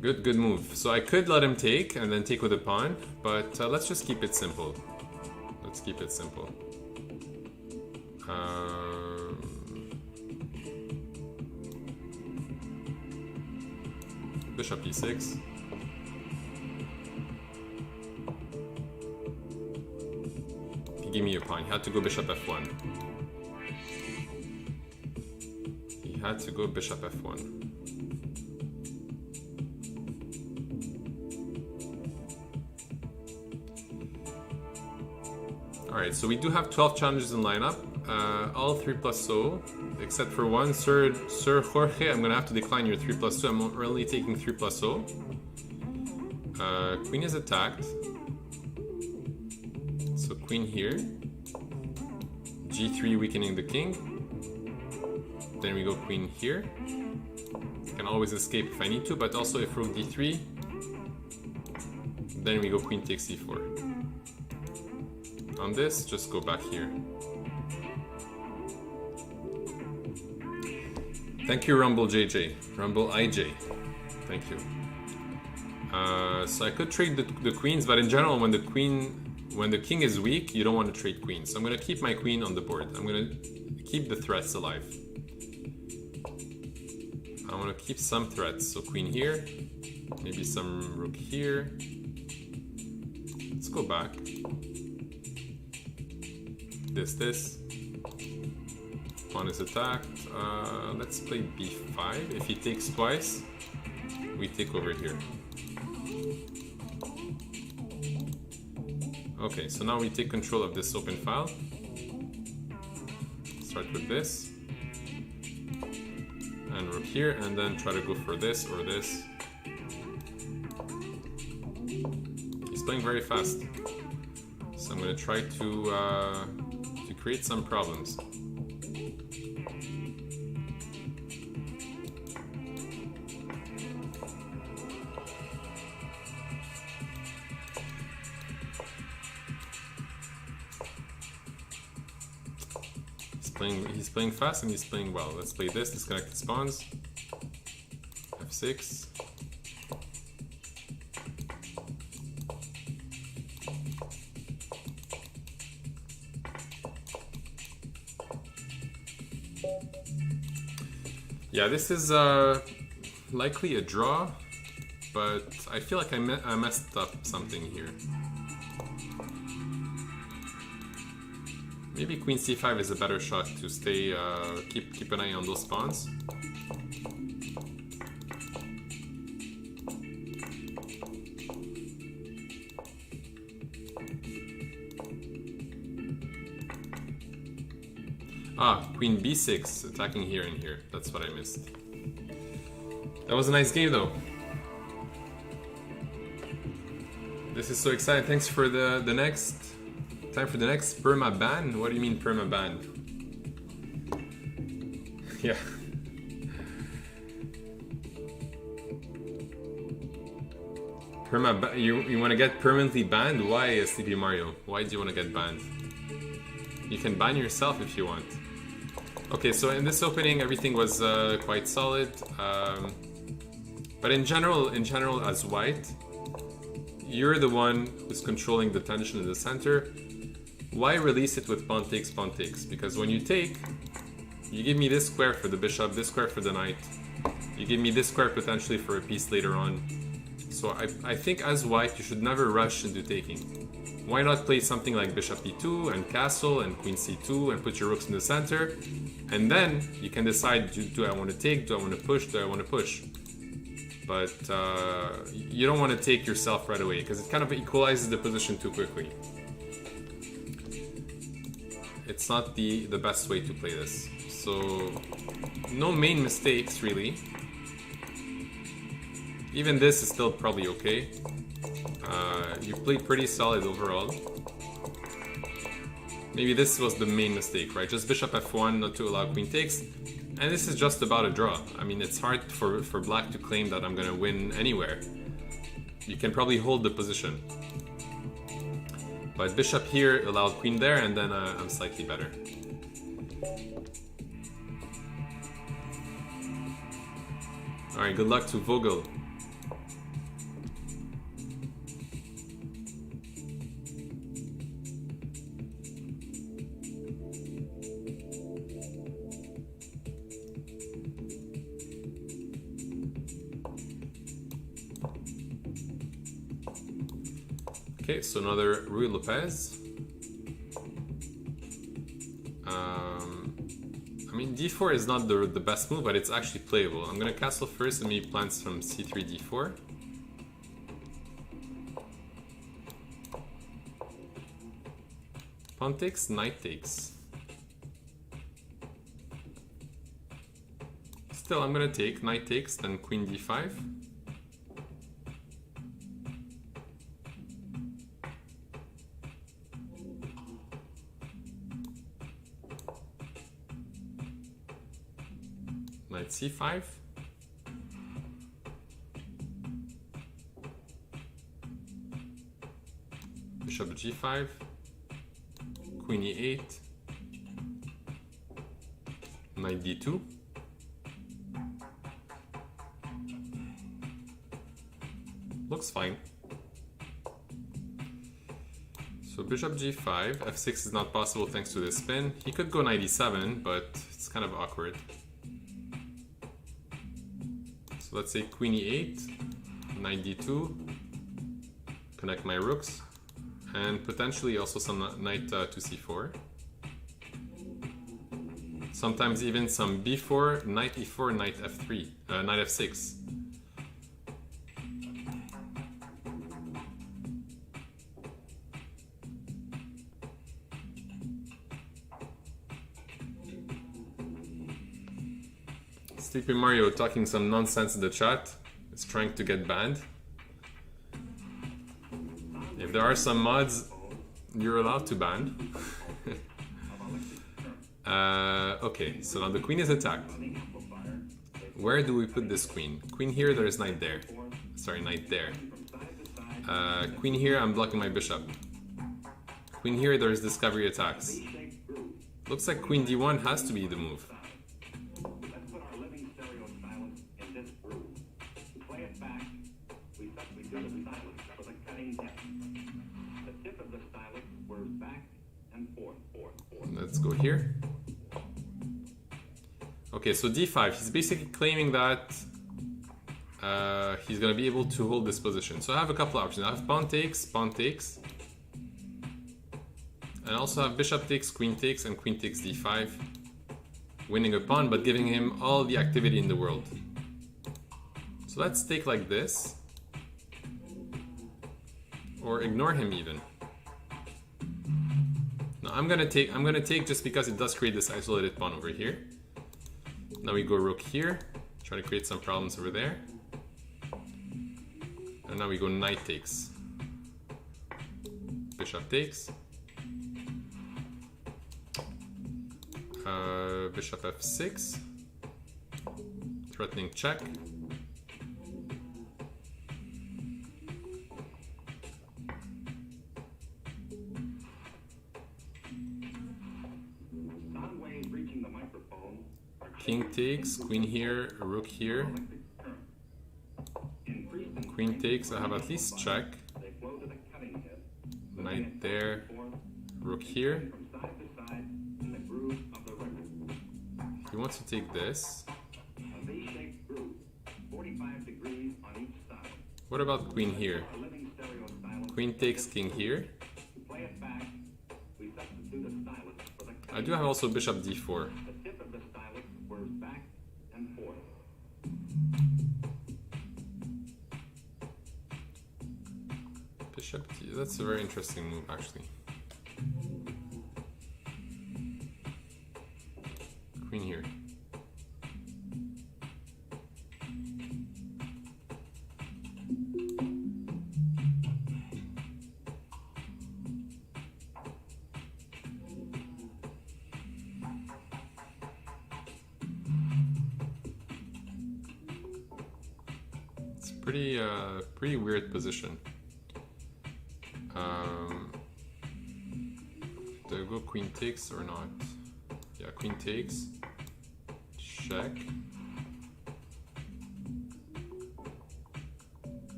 Good move. So I could let him take and then take with a pawn, but let's just keep it simple. Let's keep it simple. Bishop e6. He gave me a pawn. He had to go bishop f1. He had to go bishop f1. Alright, so we do have 12 challenges in lineup. All 3+0, except for one. Sir Jorge, I'm gonna have to decline your 3+2. I'm only taking 3+0. Queen is attacked. So queen here. G3 weakening the king. Then we go queen here. I can always escape if I need to, but also if rook d3. Then we go queen takes c4. On this, just go back here. Thank you, Rumble JJ. Rumble IJ. Thank you. So I could trade the queens, but in general, when the king is weak, you don't want to trade queens. So I'm going to keep my queen on the board. I'm going to keep the threats alive. I want to keep some threats. So queen here, maybe some rook here. Let's go back. This. Pawn is attacked. Let's play b5. If he takes twice, we take over here. Okay, so now we take control of this open file. Start with this. And rook here, and then try to go for this or this. He's playing very fast. So I'm going to try to create some problems. He's playing fast and he's playing well. Let's play this, disconnected spawns. F6. Yeah, this is likely a draw, but I feel like I messed up something here. Maybe queen c5 is a better shot to stay, keep an eye on those pawns. Ah, queen b6, attacking here and here. That's what I missed. That was a nice game though. This is so exciting. Thanks for the next... Time for the next perma ban? What do you mean perma ban? Yeah. You want to get permanently banned? Why, Sleepy Mario? Why do you want to get banned? You can ban yourself if you want. Okay, so in this opening, everything was quite solid. But in general, as white, you're the one who's controlling the tension in the center. Why release it with pawn takes, pawn takes? Because when you take, you give me this square for the bishop, this square for the knight. You give me this square potentially for a piece later on. So I think as white, you should never rush into taking. Why not play something like bishop e2 and castle and queen c2 and put your rooks in the center? And then you can decide, do I want to take, do I want to push, do I want to push? But you don't want to take yourself right away because it kind of equalizes the position too quickly. It's not the best way to play this. So no main mistakes really. Even this is still probably okay. You played pretty solid overall. Maybe this was the main mistake, right? Just bishop f1, not to allow queen takes. And this is just about a draw. I mean, it's hard for black to claim that I'm gonna win anywhere. You can probably hold the position. But bishop here allowed queen there, and then I'm slightly better. Alright, good luck to Vogel. Okay, so another Rui Lopez. I mean, d4 is not the best move, but it's actually playable. I'm gonna castle first and maybe plant some c3, d4. Pawn takes, knight takes. Still, I'm gonna take, knight takes, then queen d5. Knight c5. Bishop g5. Queen e8. Knight d2. Looks fine. So bishop g5, f6 is not possible thanks to this spin. He could go knight e7, but it's kind of awkward. So let's say queen e8, knight d2, connect my rooks, and potentially also some knight to c4. Sometimes even some b4, knight e4, knight f3, knight f6. Sleepy Mario talking some nonsense in the chat. Is trying to get banned. If there are some mods, you're allowed to ban. Okay, so now the queen is attacked. Where do we put this queen? Queen here, there is knight there. Sorry, knight there. Queen here, I'm blocking my bishop. Queen here, there's discovery attacks. Looks like queen d1 has to be the move. Let's go here. Okay, so d5, he's basically claiming that he's gonna be able to hold this position. So I have a couple options. I have pawn takes, and I also have bishop takes, and queen takes d5, winning a pawn but giving him all the activity in the world. So let's take like this, or ignore him even. No, I'm gonna take just because it does create this isolated pawn over here. Now we go rook here, try to create some problems over there. And now we go knight takes. Bishop takes. Bishop f6. Threatening check. King takes, queen here, rook here. Queen takes, I have at least check. Knight there, rook here. He wants to take this. What about queen here? Queen takes, king here. I do have also bishop d4. Bishop d, that's a very interesting move actually. Queen here. It's pretty weird position. go queen takes or not? Yeah, queen takes. Check.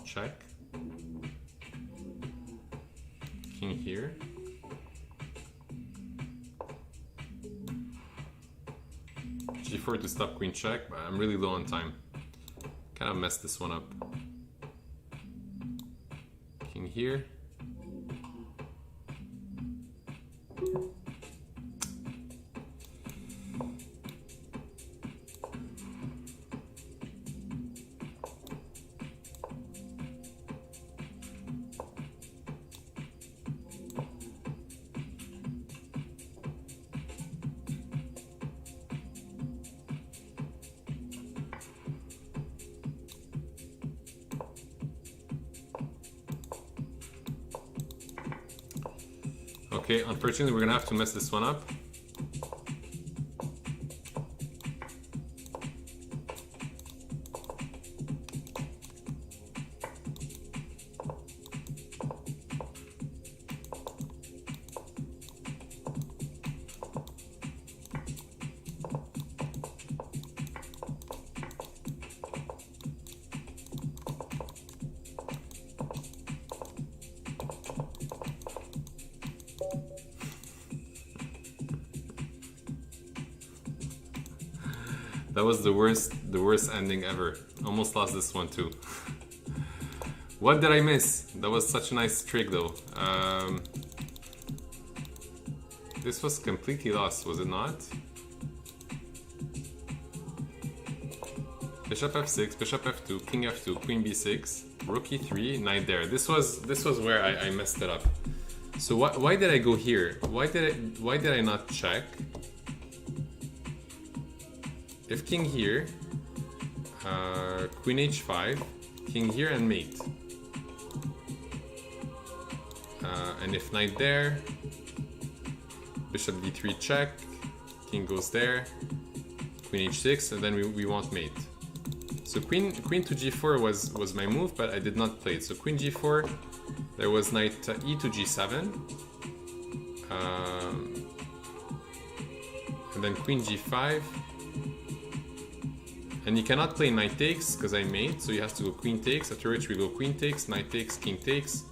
Check. King here. G4 to stop queen check, but I'm really low on time. Kind of messed this one up. King here. Okay, unfortunately we're gonna have to mess this one up. That was the worst ending ever. Almost lost this one too. What did I miss? That was such a nice trick though. This was completely lost, was it not? Bishop f6, bishop f2, king f2, queen b6, rook e3, knight there. This was where I messed it up. So why did I go here? Why did I not check? If king here, queen h5, king here and mate. And if knight there, bishop d3 check, king goes there, queen h6, and then we want mate. So queen to g4 was my move, but I did not play it. So queen g4, there was knight e to g7, and then queen g5. And you cannot play knight takes because I mate, so you have to go queen takes, after which we go queen takes, knight takes, king takes.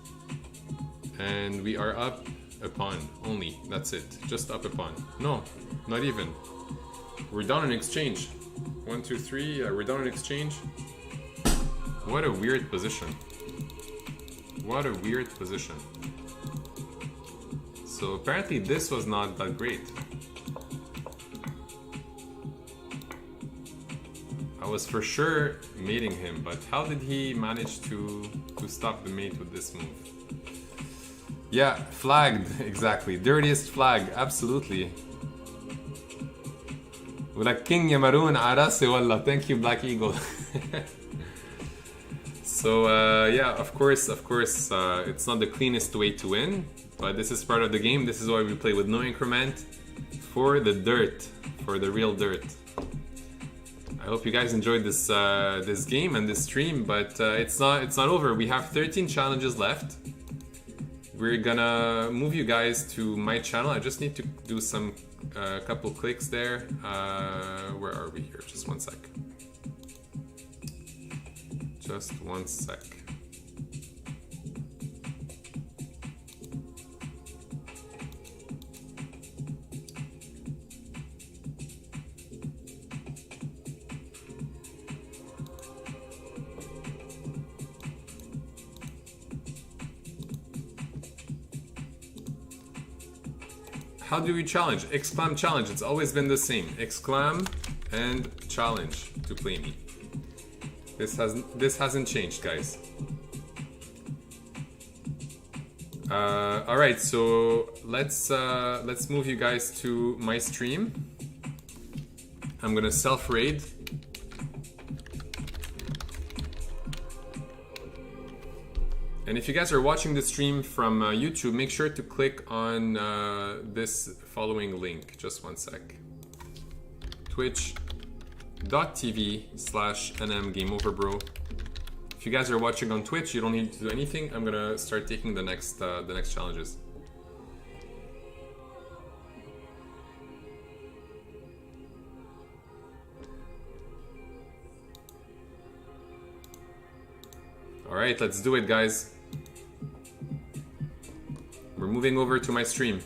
And we are up a pawn only, that's it, just up a pawn. No, not even. We're down in exchange. 1, 2, 3, we're down in exchange. What a weird position. What a weird position. So apparently this was not that great. I was for sure mating him, but how did he manage to stop the mate with this move? Yeah, flagged, exactly. Dirtiest flag, absolutely. ولك king يا Maroun عراسي والله. Thank you, Black Eagle. So yeah, of course, it's not the cleanest way to win, but this is part of the game. This is why we play with no increment, for the dirt, for the real dirt. I hope you guys enjoyed this this game and this stream, but it's not over. We have 13 challenges left. We're gonna move you guys to my channel. I just need to do some couple clicks there. Where are we here? Just one sec. Just one sec. How do we challenge? Exclam challenge. It's always been the same. Exclam and challenge to play me. This hasn't changed, guys. All right, so let's move you guys to my stream. I'm gonna self-raid. And if you guys are watching the stream from YouTube, make sure to click on this following link. Just one sec. Twitch.tv/NMGameOverBro. If you guys are watching on Twitch, you don't need to do anything. I'm gonna start taking the next challenges. All right, let's do it, guys. We're moving over to my stream.